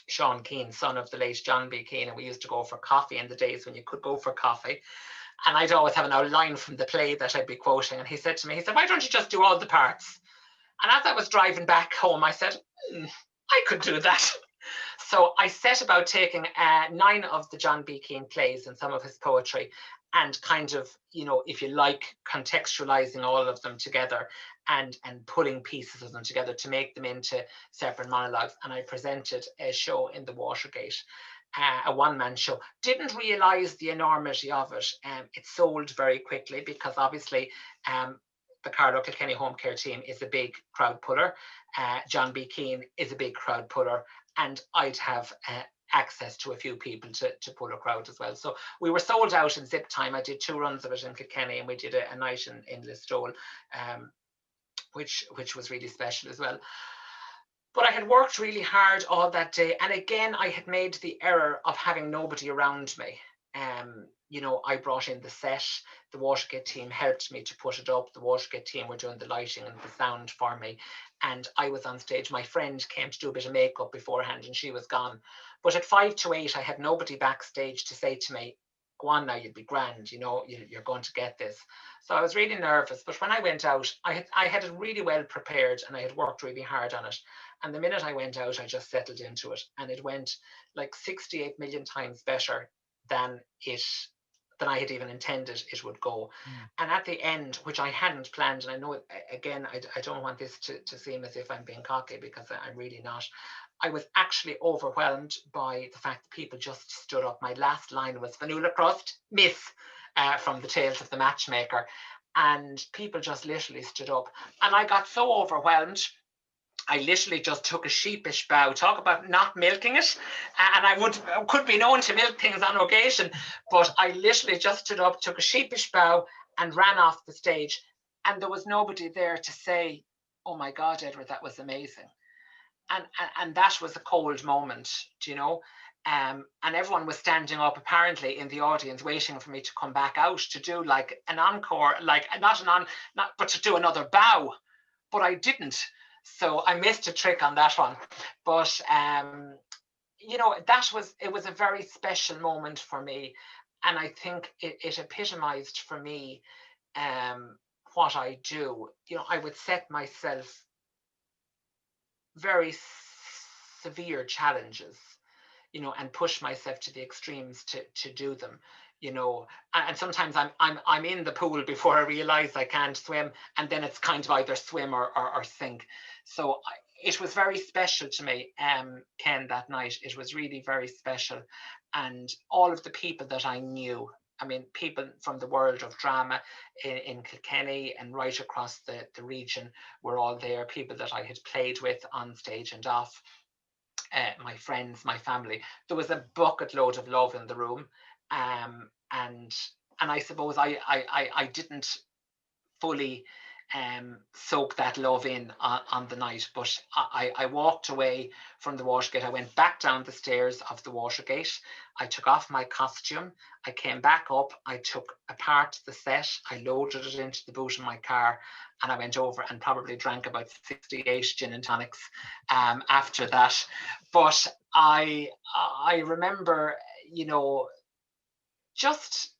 Sean Keane, son of the late John B. Keane. And we used to go for coffee in the days when you could go for coffee. And I'd always have an outline from the play that I'd be quoting. And he said to me, why don't you just do all the parts? And as I was driving back home, I said, I could do that. So I set about taking 9 of the John B. Keane plays and some of his poetry and kind of, if you like, contextualizing all of them together and putting pieces of them together to make them into separate monologues. And I presented a show in the Watergate, a one-man show. Didn't realize the enormity of it. It sold very quickly because obviously the Carlow Kilkenny Home Care Team is a big crowd puller. John B. Keane is a big crowd puller. And I'd have access to a few people to pull a crowd as well. So we were sold out in zip time. I did 2 runs of it in Kilkenny, and we did a night in Listowel, which was really special as well. But I had worked really hard all that day. And again, I had made the error of having nobody around me. You know, I brought in the set, the Watergate team helped me to put it up. The Watergate team were doing the lighting and the sound for me. And I was on stage. My friend came to do a bit of makeup beforehand and she was gone. But at 5 to 8, I had nobody backstage to say to me, go on now, you'll be grand, you know, you're going to get this. So I was really nervous. But when I went out, I had it really well prepared and I had worked really hard on it. And the minute I went out, I just settled into it. And it went like 68 million times better than I had even intended it would go. And at the end, which I hadn't planned, and I know, again, I don't want this to seem as if I'm being cocky, because I'm really not. I was actually overwhelmed by the fact that people just stood up. My last line was vanilla crust, miss, from the Tales of the Matchmaker. And people just literally stood up. And I got so overwhelmed, I literally just took a sheepish bow. Talk about not milking it. And I could be known to milk things on occasion, but I literally just stood up, took a sheepish bow and ran off the stage. And there was nobody there to say, oh my God, Edward, that was amazing. And that was a cold moment, do you know? And everyone was standing up apparently in the audience waiting for me to come back out to do like an encore, like but to do another bow, but I didn't. So I missed a trick on that one. But, you know, it was a very special moment for me. And I think it epitomized for me what I do. You know, I would set myself very severe challenges, you know, and push myself to the extremes to do them. You know, and sometimes I'm in the pool before I realize I can't swim, and then it's kind of either swim or sink. So it was very special to me, Ken, that night. It was really very special, and all of the people that I knew, I mean, people from the world of drama in Kilkenny and right across the region were all there. People that I had played with on stage and off, my friends, my family. There was a bucket load of love in the room. And I suppose I didn't fully soak that love in on the night, but I walked away from the Watergate. I went back down the stairs of the Watergate. I took off my costume. I came back up. I took apart the set. I loaded it into the boot of my car, and I went over and probably drank about 68 gin and tonics after that. But I remember, you know, just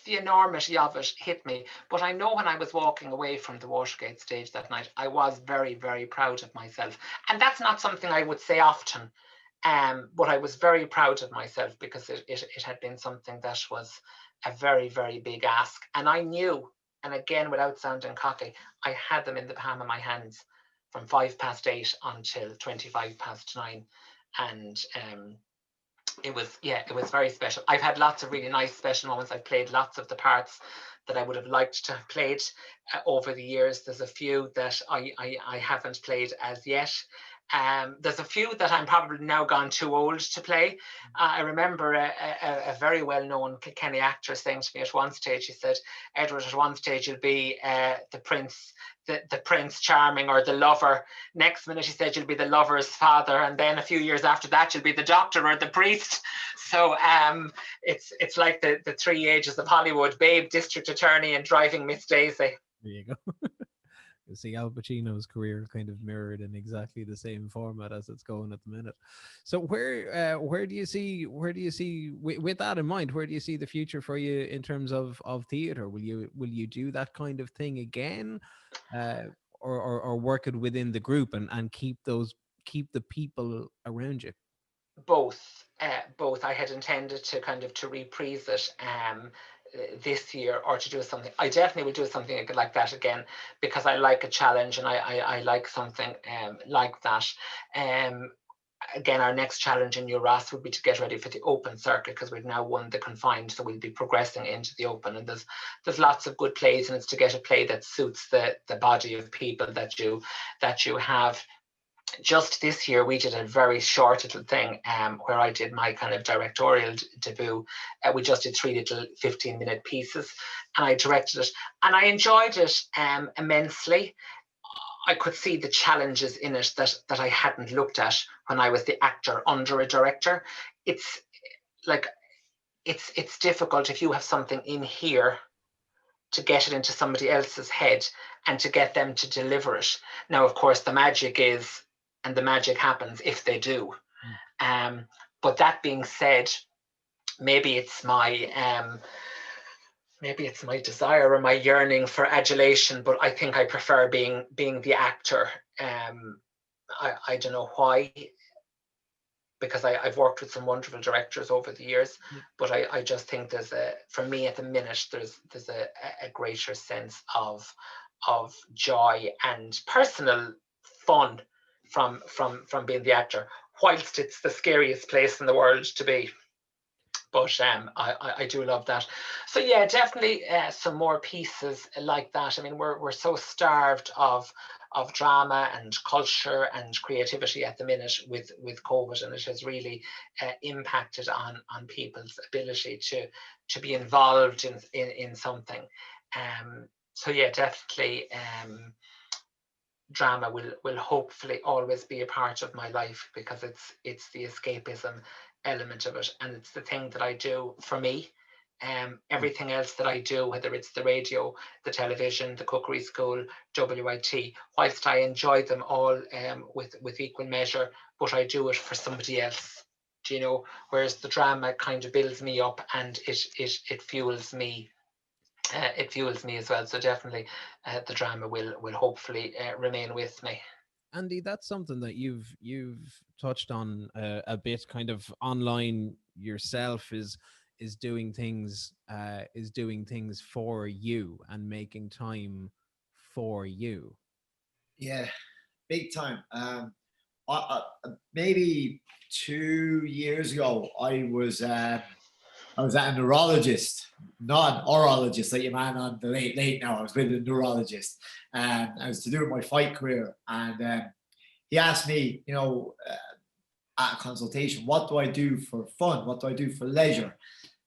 the enormity of it hit me. But I know when I was walking away from the Watergate stage that night, I was very, very proud of myself. And that's not something I would say often, but I was very proud of myself because it had been something that was a very, very big ask. And I knew, and again, without sounding cocky, I had them in the palm of my hands from 8:05 until 9:25. And it was very special. I've had lots of really nice special moments. I've played lots of the parts that I would have liked to have played over the years. There's a few that I haven't played as yet. There's a few that I'm probably now gone too old to play. I remember a very well-known Kilkenny actor saying to me at one stage, he said, Edward, at one stage you'll be the Prince Charming or the lover. Next minute he said you'll be the lover's father, and then a few years after that you'll be the doctor or the priest. So it's like the 3 ages of Hollywood: babe, district attorney, and driving Miss Daisy. There you go. You see Al Pacino's career kind of mirrored in exactly the same format as it's going at the minute. So where do you see with that in mind, where do you see the future for you in terms of theatre? Will you do that kind of thing again, or work it within the group and keep the people around you? Both. I had intended to kind of to reprise it this year, or to do something. I definitely will do something like that again, because I like a challenge, and I like something like that. Again, our next challenge in Uras would be to get ready for the open circuit, because we've now won the confined, so we'll be progressing into the open. And there's lots of good plays, and it's to get a play that suits the body of people that you have. just this year, we did a very short little thing where I did my kind of directorial debut. We just did 3 little 15-minute pieces, and I directed it, and I enjoyed it immensely. I could see the challenges in it that I hadn't looked at when I was the actor under a director. It's like, it's difficult if you have something in here to get it into somebody else's head and to get them to deliver it. Now, of course, the magic happens if they do. But that being said, maybe it's my desire or my yearning for adulation, but I think I prefer being the actor. I don't know why, because I've worked with some wonderful directors over the years, but I just think for me at the minute, there's a greater sense of joy and personal fun from being the actor, whilst it's the scariest place in the world to be. But I do love that. So yeah, definitely some more pieces like that. I mean, we're so starved of drama and culture and creativity at the minute with COVID, and it has really impacted on people's ability to be involved in something. So yeah, definitely drama will hopefully always be a part of my life, because it's the escapism element of it, and it's the thing that I do for me. Everything else that I do, whether it's the radio, the television, the cookery school, WIT, whilst I enjoy them all with equal measure, but I do it for somebody else, do you know? Whereas the drama kind of builds me up, and it fuels me. It fuels me as well. So definitely, the drama will hopefully remain with me. Andy, that's something that you've touched on a bit, kind of online yourself, is doing things for you and making time for you. Yeah, big time. Maybe 2 years ago, I was at a neurologist, not an orologist like your man on the late now. I was with a neurologist, and I was to do with my fight career. And he asked me, at a consultation, what do I do for fun? What do I do for leisure?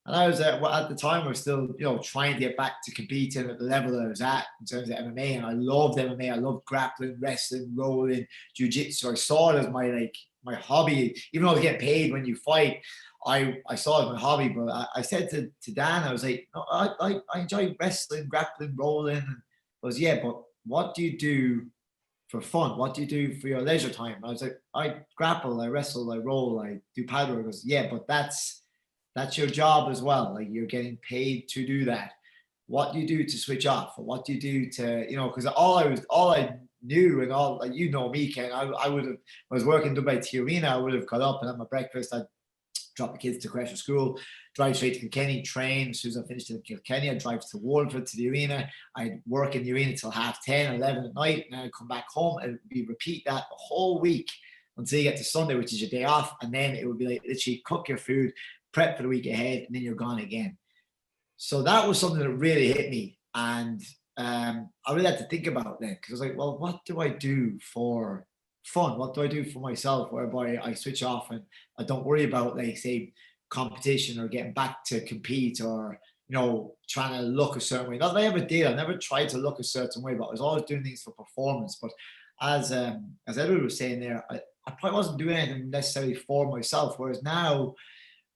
And I was at the time, I was still, trying to get back to competing at the level that I was at in terms of MMA. And I loved MMA. I loved grappling, wrestling, rolling, jiu-jitsu. I saw it as my hobby. Even though I was getting paid when you fight, I saw it as my hobby. But I said to Dan, I was like, no, I enjoy wrestling, grappling, rolling. And I was, yeah, but what do you do for fun? What do you do for your leisure time? I was like, I grapple, I wrestle, I roll, I do paddle. I goes, yeah, but that's your job as well. Like, you're getting paid to do that. What do you do to switch off? Or what do you do to, because all I knew, and all, like, me, Ken, I would have, I was working WIT Arena, I would have got up and had my breakfast. I'd drop the kids to crash or school, drive straight to Kilkenny, train. As soon as I finished in Kilkenny, I'd drive to Waterford to the arena. I'd work in the arena till 10:30, 11 at night, and then I'd come back home, and we repeat that the whole week until you get to Sunday, which is your day off. And then it would be like, literally cook your food, prep for the week ahead, and then you're gone again. So that was something that really hit me. And I really had to think about that, because I was like, well, what do I do for fun? What do I do for myself, whereby I switch off and I don't worry about, like, say, competition or getting back to compete, or trying to look a certain way. Not that I ever did. I never tried to look a certain way, but I was always doing things for performance. But as Edward was saying there, I probably wasn't doing anything necessarily for myself. Whereas now,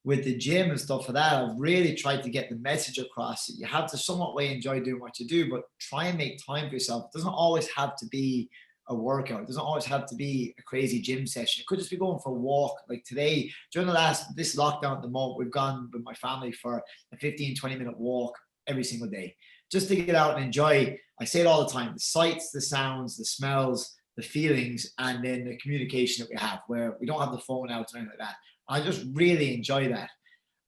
with the gym and stuff like that, I've really tried to get the message across that you have to somewhat way enjoy doing what you do, but try and make time for yourself. It doesn't always have to be a workout. It doesn't always have to be a crazy gym session. It could just be going for a walk. Like today, during this lockdown at the moment, we've gone with my family for a 15-20 minute walk every single day, just to get out and enjoy. I say it all the time: the sights, the sounds, the smells, the feelings, and then the communication that we have, where we don't have the phone out or anything like that. I just really enjoy that.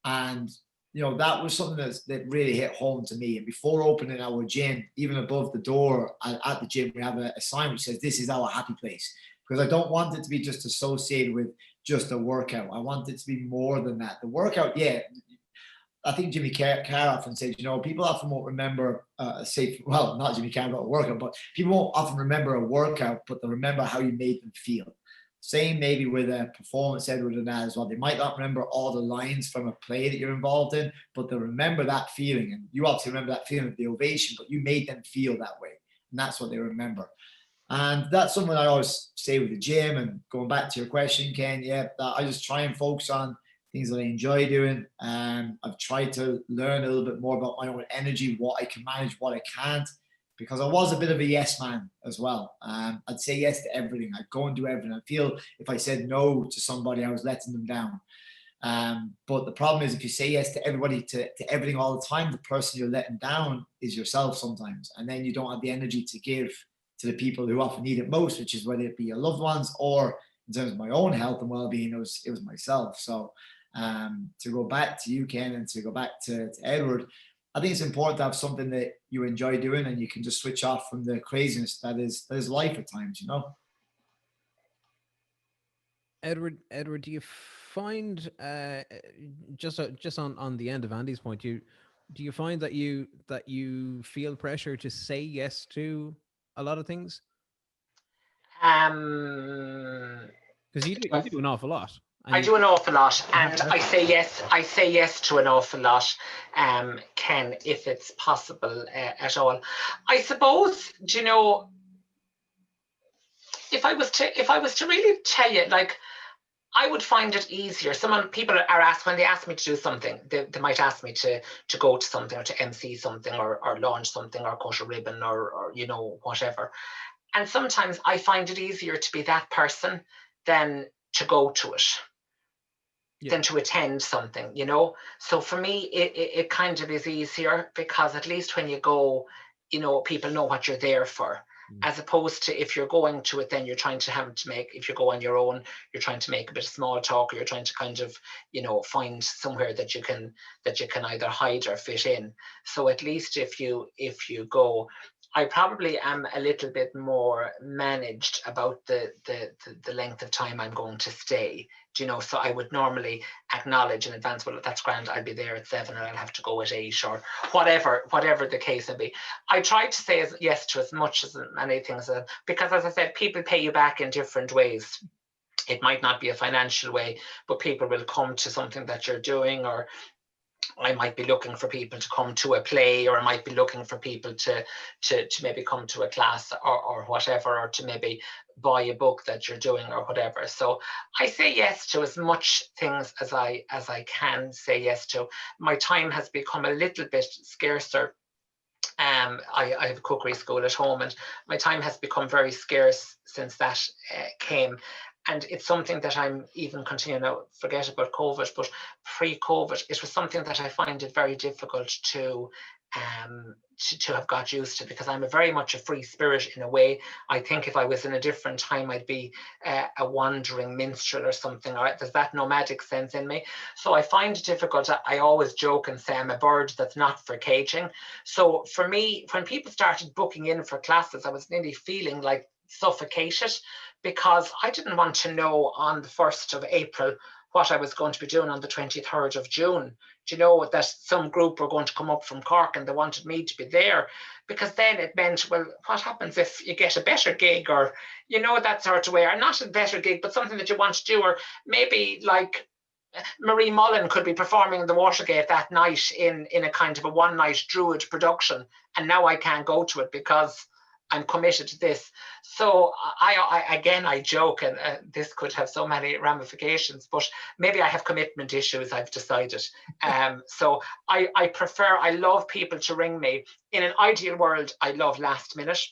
And that was something that really hit home to me. And before opening our gym, even above the door at the gym, we have a sign which says, "This is our happy place." Because I don't want it to be just associated with just a workout. I want it to be more than that. The workout, yeah, I think Jimmy Carr often says, people often won't remember, not Jimmy Carr about a workout, but people won't often remember a workout, but they'll remember how you made them feel. Same maybe with a performance, Edward, and that as well. They might not remember all the lines from a play that you're involved in, but they'll remember that feeling. And you obviously remember that feeling of the ovation, but you made them feel that way. And that's what they remember. And that's something I always say with the gym. And going back to your question, Ken, yeah, that I just try and focus on things that I enjoy doing. I've tried to learn a little bit more about my own energy, what I can manage, what I can't, because I was a bit of a yes man as well. I'd say yes to everything. I'd go and do everything. I feel if I said no to somebody, I was letting them down. But the problem is if you say yes to everybody, to everything all the time, the person you're letting down is yourself sometimes. And then you don't have the energy to give to the people who often need it most, which is whether it be your loved ones or in terms of my own health and well-being, it was myself. So to go back to you, Ken, and to go back to Edward, I think it's important to have something that you enjoy doing and you can just switch off from the craziness that is life at times, you know. Edward, do you find just on the end of Andy's point, do you find that you feel pressure to say yes to a lot of things? Because you do an awful lot. I do an awful lot, and I say yes to an awful lot, Ken, if it's possible at all. I suppose, do you know, if I was to really tell you, like, I would find it easier. People are asked, when they ask me to do something, they might ask me to go to something or to MC something or launch something or cut a ribbon or you know, whatever. And sometimes I find it easier to be that person than to go to it. Than to attend something, you know. So for me, it kind of is easier, because at least when you go, you know, people know what you're there for, as opposed to if you're going to it, then you're trying to if you go on your own, you're trying to make a bit of small talk, or you're trying to kind of, you know, find somewhere that you can either hide or fit in. So at least if you go, I probably am a little bit more managed about the length of time I'm going to stay. Do you know? So I would normally acknowledge in advance, well, that's grand, I'll be there at 7 and I'll have to go at 8, or whatever the case may be. I try to say yes to as much as many things, because as I said, people pay you back in different ways. It might not be a financial way, but people will come to something that you're doing, or I might be looking for people to come to a play, or I might be looking for people to maybe come to a class or whatever, or to maybe buy a book that you're doing or whatever. So I say yes to as much things as I can say yes to. My time has become a little bit scarcer. I have a cookery school at home, and my time has become very scarce since that came. And it's something that I'm even continuing now, forget about COVID, but pre-COVID, it was something that I find it very difficult to have got used to, because I'm very much a free spirit in a way. I think if I was in a different time, I'd be a wandering minstrel or something. Or there's that nomadic sense in me. So I find it difficult. I always joke and say I'm a bird that's not for caging. So for me, when people started booking in for classes, I was nearly feeling like suffocated, because I didn't want to know on the 1st of April what I was going to be doing on the 23rd of June. Do you know that some group were going to come up from Cork and they wanted me to be there? Because then it meant, well, what happens if you get a better gig, or, you know, that sort of way, or not a better gig, but something that you want to do, or maybe like Marie Mullen could be performing in the Watergate that night in a kind of a one-night Druid production, and now I can't go to it because I'm committed to this. So I joke, and this could have so many ramifications, but maybe I have commitment issues, I've decided. So I love people to ring me. In an ideal world, I love last minute.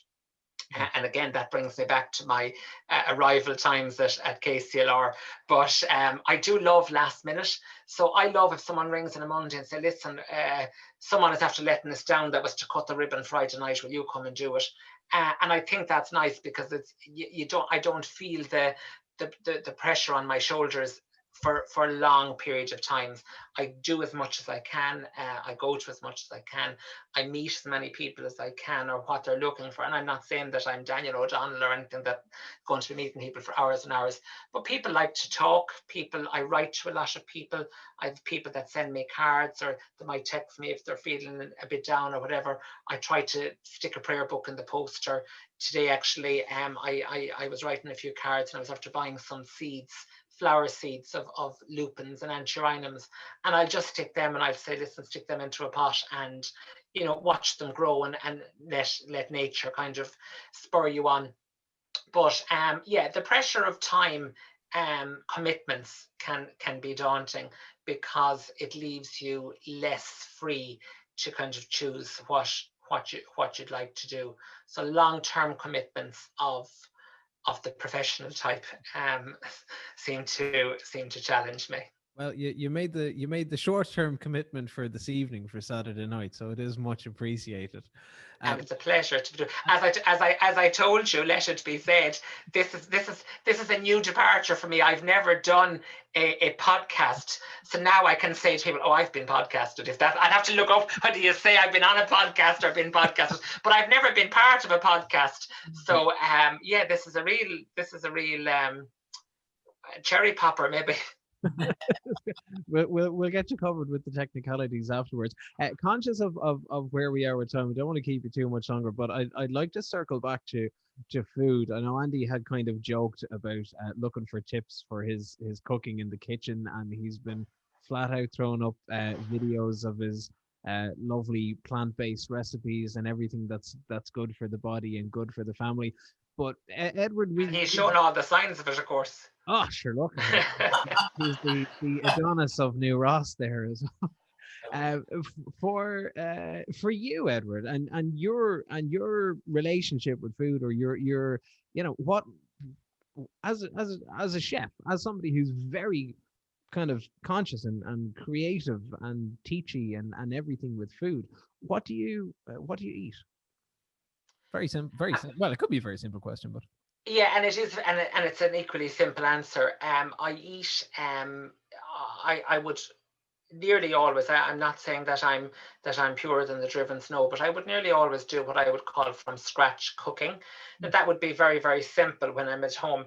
And again, that brings me back to my arrival times at KCLR. But I do love last minute. So I love if someone rings on a Monday and say, listen, someone is after letting us down that was to cut the ribbon Friday night. Will you come and do it? And I think that's nice, because it's I don't feel the pressure on my shoulders for long periods of times. I do as much as I can. I go to as much as I can. I meet as many people as I can, or what they're looking for. And I'm not saying that I'm Daniel O'Donnell or anything, that going to be meeting people for hours and hours. But people like to talk. I write to a lot of people. I have people that send me cards, or they might text me if they're feeling a bit down or whatever. I try to stick a prayer book in the post. Or today, actually, I was writing a few cards, and I was after buying some seeds, flower seeds of lupins and antirrhinums, and I'll just stick them, and I'll say, listen, stick them into a pot and, you know, watch them grow, and let nature kind of spur you on. But yeah, the pressure of time, commitments can be daunting, because it leaves you less free to kind of choose what you'd like to do. So long-term commitments of the professional type seem to challenge me. Well, you made the short-term commitment for this evening, for Saturday night, so it is much appreciated. And it's a pleasure to do. As I told you, let it be said, this is a new departure for me. I've never done a podcast, so now I can say to people, "Oh, I've been podcasted." If that, I'd have to look up whether you say I've been on a podcast or been podcasted, but I've never been part of a podcast. So yeah, this is a real cherry popper, maybe. We'll get you covered with the technicalities afterwards. Conscious of where we are with time, we don't want to keep you too much longer, but I'd like to circle back to food. I know Andy had kind of joked about looking for tips for his cooking in the kitchen, and he's been flat out throwing up videos of his lovely plant-based recipes and everything that's good for the body and good for the family. But Edward, he's showing all the signs of it, of course. Oh, sure, look. He's the Adonis of New Ross there as well. For you, Edward, and your relationship with food, or your you know, what, as a chef, as somebody who's very kind of conscious and creative and teachy and everything with food, what do you eat? Very simple. Well, it could be a very simple question, but yeah, and it is, and it's an equally simple answer. I eat. I would nearly always. I'm not saying that I'm purer than the driven snow, but I would nearly always do what I would call from scratch cooking. Now, that would be very, very simple when I'm at home.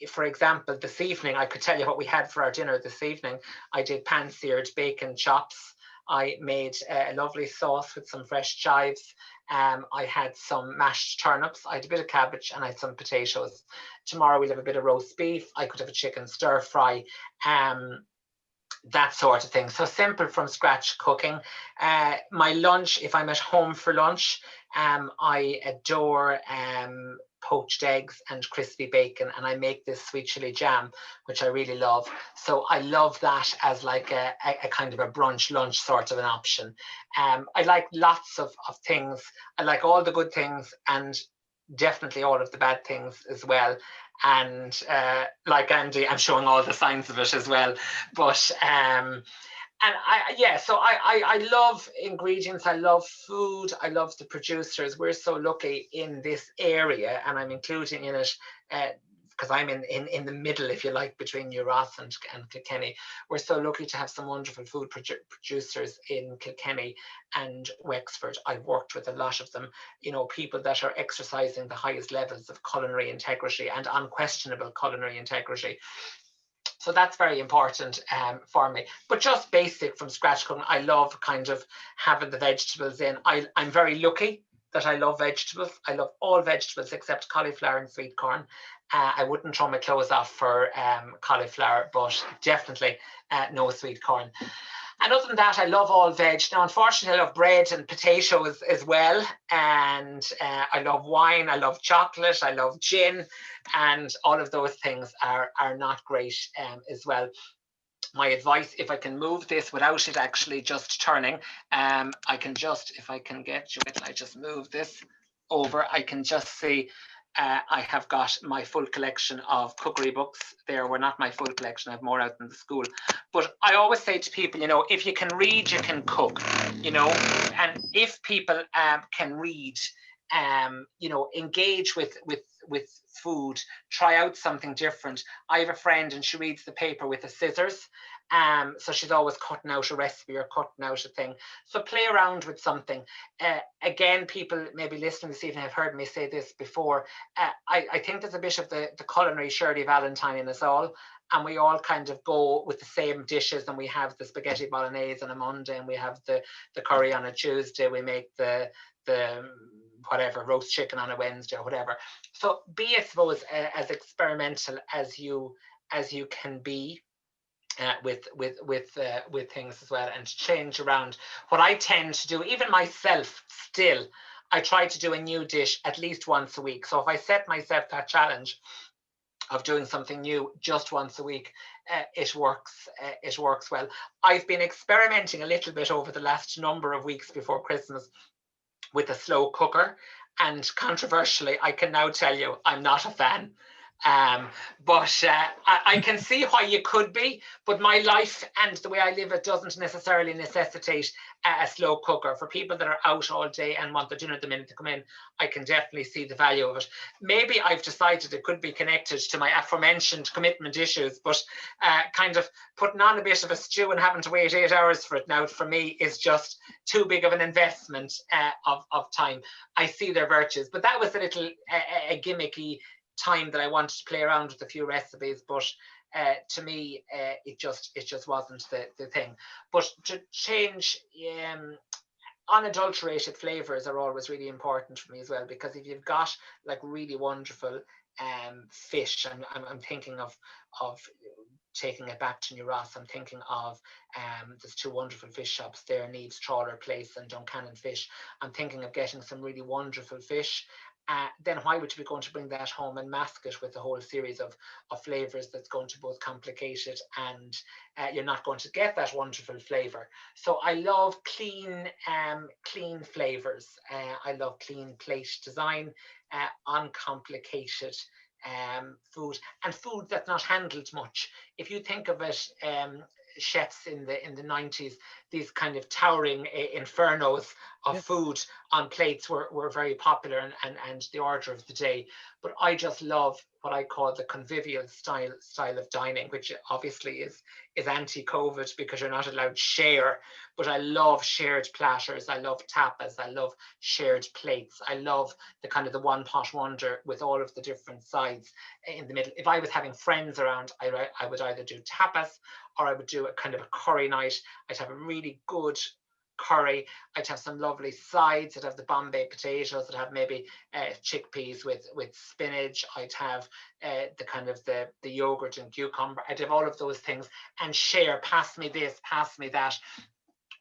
For example, this evening, I could tell you what we had for our dinner this evening. I did pan-seared bacon chops. I made a lovely sauce with some fresh chives. I had some mashed turnips. I had a bit of cabbage, and I had some potatoes. Tomorrow we'll have a bit of roast beef. I could have a chicken stir fry. That sort of thing. So simple from scratch cooking. My lunch, if I'm at home for lunch, I adore poached eggs and crispy bacon, and I make this sweet chili jam, which I really love. So I love that as like a kind of a brunch lunch sort of an option. I like lots of things. I like all the good things, and definitely all of the bad things as well. And like Andy, I'm showing all the signs of it as well. But and I love ingredients. I love food. I love the producers. We're so lucky in this area, and I'm including in it because I'm in the middle, if you like, between New Ross and Kilkenny. We're so lucky to have some wonderful food producers in Kilkenny and Wexford. I've worked with a lot of them, you know, people that are exercising the highest levels of culinary integrity and unquestionable culinary integrity. So that's very important for me. But just basic from scratch cooking, I love kind of having the vegetables in. I'm very lucky that I love vegetables. I love all vegetables except cauliflower and sweet corn. I wouldn't throw my clothes off for cauliflower, but definitely no sweet corn. And other than that, I love all veg. Now, unfortunately, I love bread and potatoes as well. And I love wine, I love chocolate, I love gin. And all of those things are not great as well. My advice, if I can move this without it actually just turning, I can just, if I can get you it, I just move this over, I can just see I have got my full collection of cookery books. There were not my full collection. I have more out in the school. But I always say to people, you know, if you can read, you can cook, you know. And if people can read, engage with food, try out something different. I have a friend and she reads the paper with the scissors. So she's always cutting out a recipe or cutting out a thing. So play around with something. Again, people maybe listening this evening have heard me say this before. I think there's a bit of the culinary Shirley Valentine in us all. And we all kind of go with the same dishes, and we have the spaghetti bolognese on a Monday, and we have the curry on a Tuesday. We make the whatever roast chicken on a Wednesday or whatever. So be, I suppose, as experimental as you can be. With things as well, and change around. What I tend to do, even myself still, I try to do a new dish at least once a week. So if I set myself that challenge of doing something new just once a week, it works well. I've been experimenting a little bit over the last number of weeks before Christmas with a slow cooker, and controversially, I can now tell you I'm not a fan. But I can see why you could be, but my life and the way I live it doesn't necessarily necessitate a slow cooker. For people that are out all day and want their dinner the minute they come in, I can definitely see the value of it. Maybe I've decided it could be connected to my aforementioned commitment issues, but kind of putting on a bit of a stew and having to wait 8 hours for it now, for me, is just too big of an investment of time. I see their virtues, but that was a little a gimmicky time that I wanted to play around with a few recipes, but to me it just wasn't the thing. But to change, unadulterated flavors are always really important for me as well, because if you've got like really wonderful fish, I'm thinking of taking it back to New Ross. I'm thinking of there's two wonderful fish shops there, Neve's Trawler Place and Duncannon Fish. I'm thinking of getting some really wonderful fish. Then why would you be going to bring that home and mask it with a whole series of flavors that's going to both complicate it, and you're not going to get that wonderful flavor. So I love clean flavors. I love clean plate design, uncomplicated food, and food that's not handled much. If you think of it, chefs in the 90s, these kind of towering infernos of food on plates were very popular and the order of the day. But I just love what I call the convivial style of dining, which obviously is anti-COVID because you're not allowed to share. But I love shared platters. I love tapas. I love shared plates. I love the kind of the one pot wonder with all of the different sides in the middle. If I was having friends around, I would either do tapas or I would do a kind of a curry night. I'd have a really good curry. I'd have some lovely sides. I'd have the Bombay potatoes. I'd have maybe chickpeas with spinach. I'd have the kind of the yogurt and cucumber. I'd have all of those things and share. Pass me this, pass me that.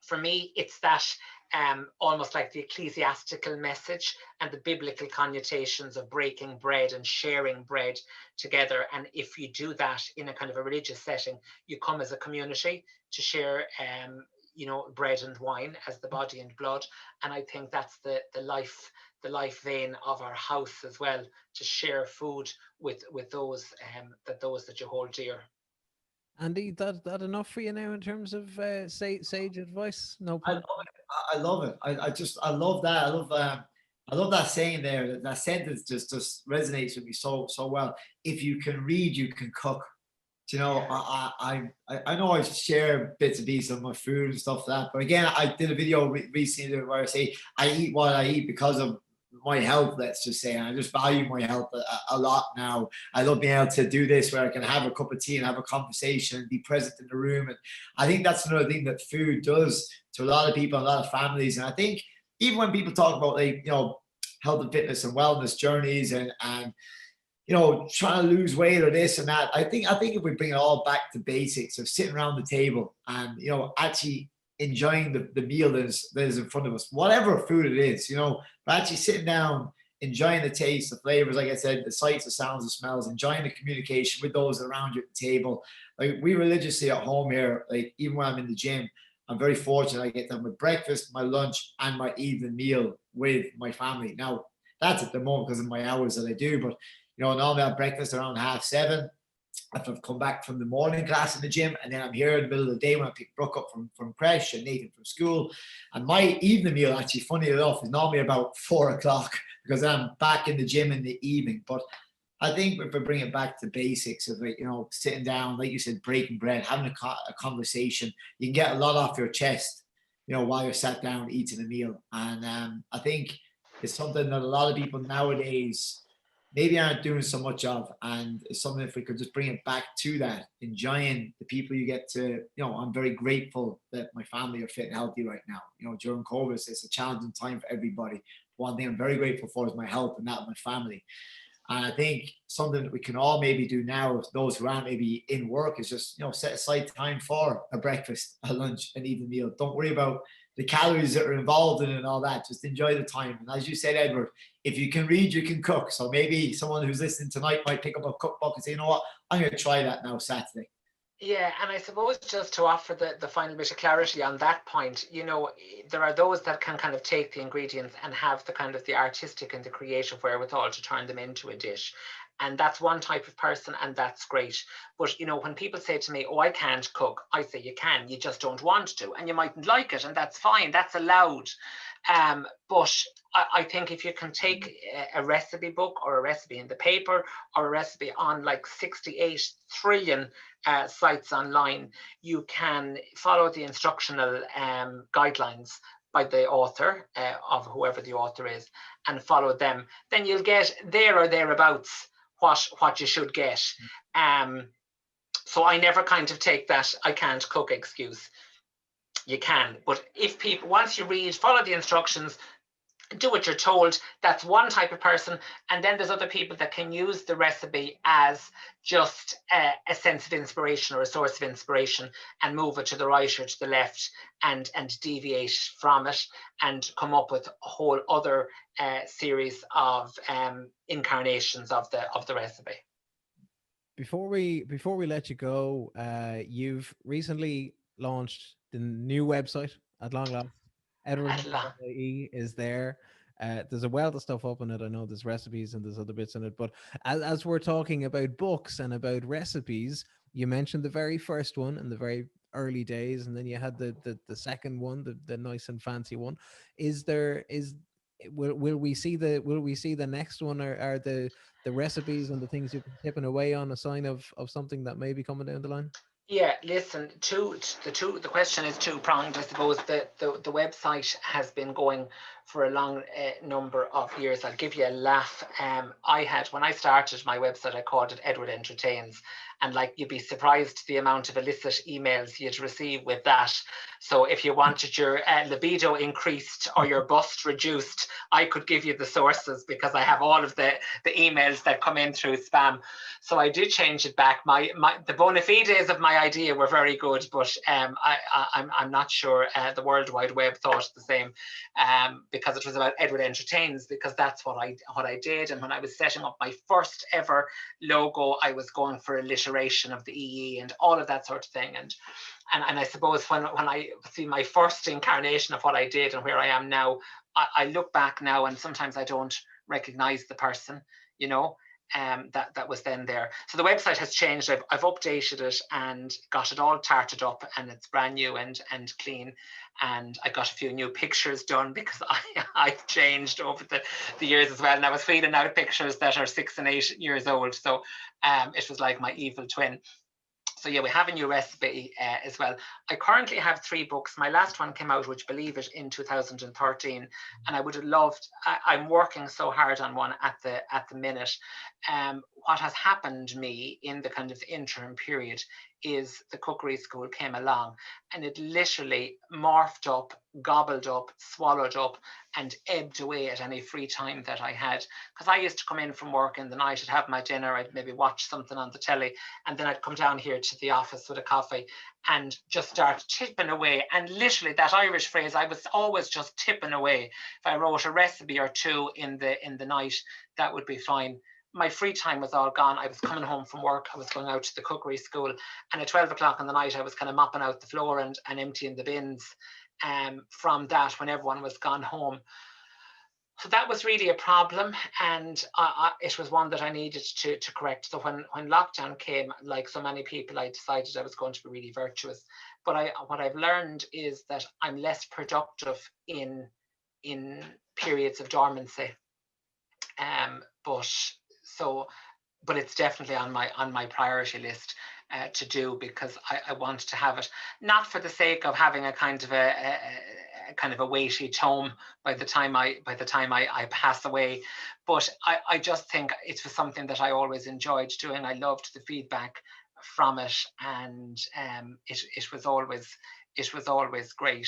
For me, it's that almost like the ecclesiastical message and the biblical connotations of breaking bread and sharing bread together. And if you do that in a kind of a religious setting, you come as a community to share bread and wine as the body and blood. And I think that's the life vein of our house as well, to share food with those that you hold dear. Andy, that enough for you now in terms of sage advice? No I love it. I love that. I love that saying there. That sentence just resonates with me so well. If you can read, you can cook. You know, I know I share bits and pieces of my food and stuff like that, but again, I did a video recently where I say I eat what I eat because of my health, let's just say, and I just value my health a lot now. I love being able to do this where I can have a cup of tea and have a conversation and be present in the room. And I think that's another thing that food does to a lot of people, a lot of families. And I think even when people talk about health and fitness and wellness journeys and trying to lose weight or this and that, I think if we bring it all back to basics of sitting around the table and actually enjoying the meal that is in front of us, whatever food it is, but actually sitting down, enjoying the taste, the flavors, like I said, the sights, the sounds, the smells, enjoying the communication with those around you at the table. Like we religiously at home here, like even when I'm in the gym, I'm very fortunate I get to have my breakfast, my lunch, and my evening meal with my family. Now, that's at the moment because of my hours that I do, but normally I have breakfast around 7:30, after I've come back from the morning class in the gym, and then I'm here in the middle of the day when I pick Brooke up from creche and Nathan from school. And my evening meal, actually, funny enough, is normally about 4 o'clock because I'm back in the gym in the evening. But I think if we bring it back to basics of it, sitting down, like you said, breaking bread, having a conversation, you can get a lot off your chest, while you're sat down eating a meal. And I think it's something that a lot of people nowadays maybe aren't doing so much of, and it's something, if we could just bring it back to that, enjoying the people you get to, I'm very grateful that my family are fit and healthy right now. During COVID, it's a challenging time for everybody. One thing I'm very grateful for is my health and that of my family. And I think something that we can all maybe do now, those who aren't maybe in work, is just, set aside time for a breakfast, a lunch, an evening meal. Don't worry about the calories that are involved in it and all that. Just enjoy the time. And as you said, Edward, if you can read, you can cook. So maybe someone who's listening tonight might pick up a cookbook and say, you know what, I'm going to try that now Saturday. Yeah, and I suppose just to offer the final bit of clarity on that point, there are those that can kind of take the ingredients and have the kind of the artistic and the creative wherewithal to turn them into a dish. And that's one type of person, and that's great. But, when people say to me, oh, I can't cook, I say you can, you just don't want to, and you mightn't like it, and that's fine, that's allowed. But I think if you can take a recipe book or a recipe in the paper or a recipe on like 68 trillion sites online, you can follow the instructional guidelines by the author, of whoever the author is, and follow them. Then you'll get there or thereabouts what you should get. So I never kind of take that I can't cook excuse. You can, but if people, once you read, follow the instructions, do what you're told, that's one type of person. And then there's other people that can use the recipe as just a sense of inspiration or a source of inspiration, and move it to the right or to the left and deviate from it and come up with a whole other series of incarnations of the recipe. Before we let you go, you've recently launched the new website at long last. Edward.ie is there. There's a wealth of stuff up on it. I know there's recipes and there's other bits in it. But as we're talking about books and about recipes, you mentioned the very first one in the very early days, and then you had the second one, the nice and fancy one. Will we see the next one, or are the recipes and the things you've been tipping away on a sign of something that may be coming down the line? Yeah, listen, the question is two-pronged. I suppose the website has been going for a long number of years. I'll give you a laugh. When I started my website, I called it Edward Entertains. And you'd be surprised the amount of illicit emails you'd receive with that. So if you wanted your libido increased or your bust reduced, I could give you the sources, because I have all of the emails that come in through spam. So I did change it back. The bona fides of my idea were very good, but I'm not sure the World Wide Web thought the same, because it was about Edward Entertains, because that's what I did. And when I was setting up my first ever logo, I was going for alliteration of the EE and all of that sort of thing. And I suppose when I see my first incarnation of what I did and where I am now, I look back now and sometimes I don't recognize the person, that was then there. So the website has changed. I've updated it and got it all tarted up, and it's brand new and clean. And I got a few new pictures done, because I've changed over the years as well. And I was feeding out pictures that are 6 and 8 years old. So it was like my evil twin. So yeah, we have a new recipe as well. I currently have 3 books. My last one came out, would you believe it, in 2013, and I would have loved. I'm working so hard on one at the minute. What has happened to me in the kind of interim period is the cookery school came along, and it literally morphed up, gobbled up, swallowed up, and ebbed away at any free time that I had. Because I used to come in from work in the night, I'd have my dinner, I'd maybe watch something on the telly, and then I'd come down here to the office with a coffee and just start tipping away. And literally, that Irish phrase, I was always just tipping away. If I wrote a recipe or two in the night, that would be fine. My free time was all gone. I was coming home from work, I was going out to the cookery school, and at 12 o'clock in the night, I was kind of mopping out the floor and emptying the bins from that when everyone was gone home. So that was really a problem, and it was one that I needed to correct. So when lockdown came, like so many people, I decided I was going to be really virtuous. But what I've learned is that I'm less productive in periods of dormancy. But it's definitely on my priority list to do, because I want to have it, not for the sake of having a kind of a weighty tome by the time I pass away, but I just think it was something that I always enjoyed doing. I loved the feedback from it, and it was always great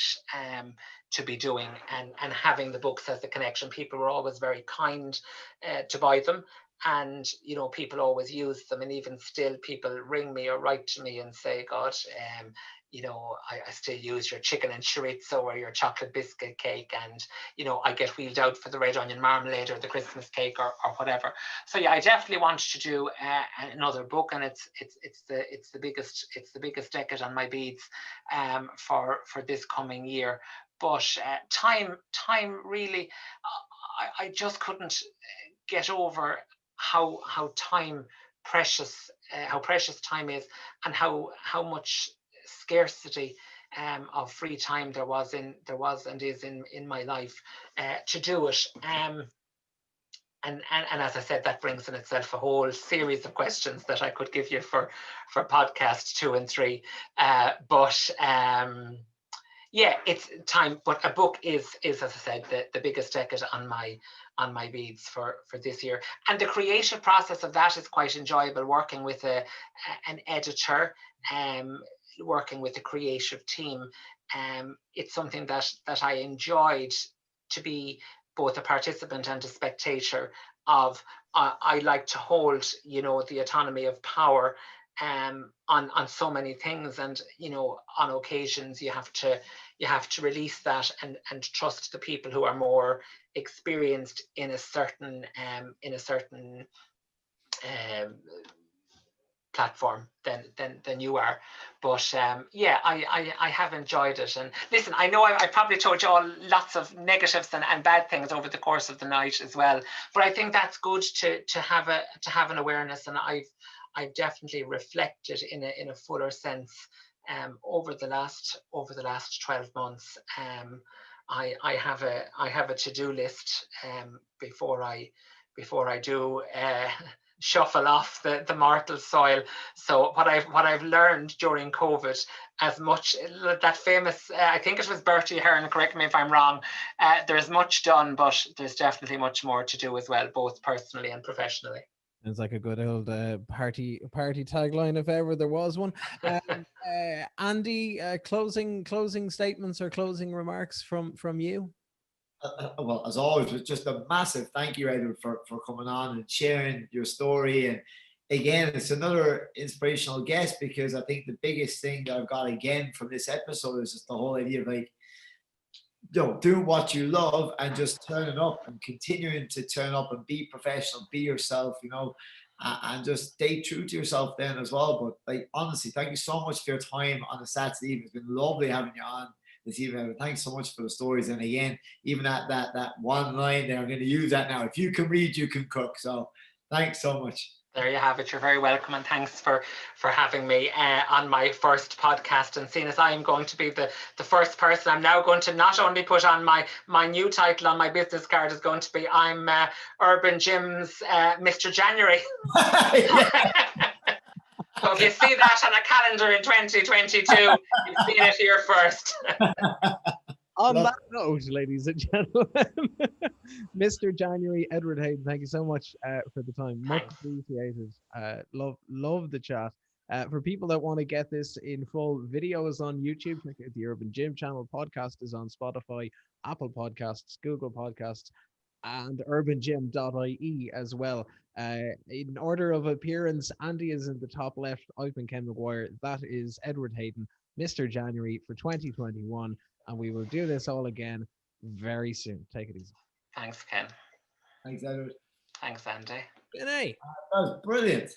to be doing, and having the books as a connection. People were always very kind to buy them, and people always use them, and even still people ring me or write to me and say, God, I still use your chicken and chorizo or your chocolate biscuit cake, and I get wheeled out for the red onion marmalade or the Christmas cake or whatever. So yeah, I definitely want to do another book, and it's the biggest decade on my beads for this coming year. But time really, I just couldn't get over how precious time is, and how much scarcity of free time there was and is in my life to do it. And as I said, that brings in itself a whole series of questions that I could give you for podcasts 2 and 3. Yeah, it's time. But a book is as I said, the biggest decade on my beads for this year. And the creative process of that is quite enjoyable, working with an editor, working with a creative team. It's something that I enjoyed to be both a participant and a spectator of. I like to hold, the autonomy of power on so many things, and on occasions you have to release that and trust the people who are more experienced in a certain platform than you are. But yeah, I have enjoyed it. And listen, I know I probably told you all lots of negatives and bad things over the course of the night as well, but I think that's good to have an awareness, and I've definitely reflected in a fuller sense over the last 12 months. I have a to-do list before I do shuffle off the mortal soil. So what I've learned during COVID, as much that famous, I think it was Bertie Ahern, correct me if I'm wrong, there's much done, but there's definitely much more to do as well, both personally and professionally. It's like a good old party tagline if ever there was one. Andy, closing statements or closing remarks from you? Well, as always, it's just a massive thank you, Edward, for coming on and sharing your story. And again, it's another inspirational guest, because I think the biggest thing that I've got again from this episode is just the whole idea of doing what you love and just turning up and continuing to turn up and be professional, be yourself, and just stay true to yourself then as well. But honestly, thank you so much for your time on a Saturday evening. It's been lovely having you on this evening. Thanks so much for the stories. And again, even that one line there, I'm going to use that now. If you can read, you can cook. So thanks so much. There you have it. You're very welcome, and thanks for having me on my first podcast. And seeing as I am going to be the first person, I'm now going to not only put on my new title on my business card is going to be, I'm Urban Jim's Mr. January. So if you see that on a calendar in 2022, you've seen it here first. On that note, ladies and gentlemen, Mr. January, Edward Hayden, thank you so much for the time. Much appreciated. Love the chat. For people that want to get this in full, video is on YouTube. Check out the Urban Gym channel. Podcast is on Spotify, Apple Podcasts, Google Podcasts, and urbangym.ie as well. In order of appearance, Andy is in the top left. I've been Ken McGuire. That is Edward Hayden, Mr. January for 2021. And we will do this all again very soon. Take it easy. Thanks, Ken. Thanks, Edward. Thanks, Andy. Good day. That was brilliant.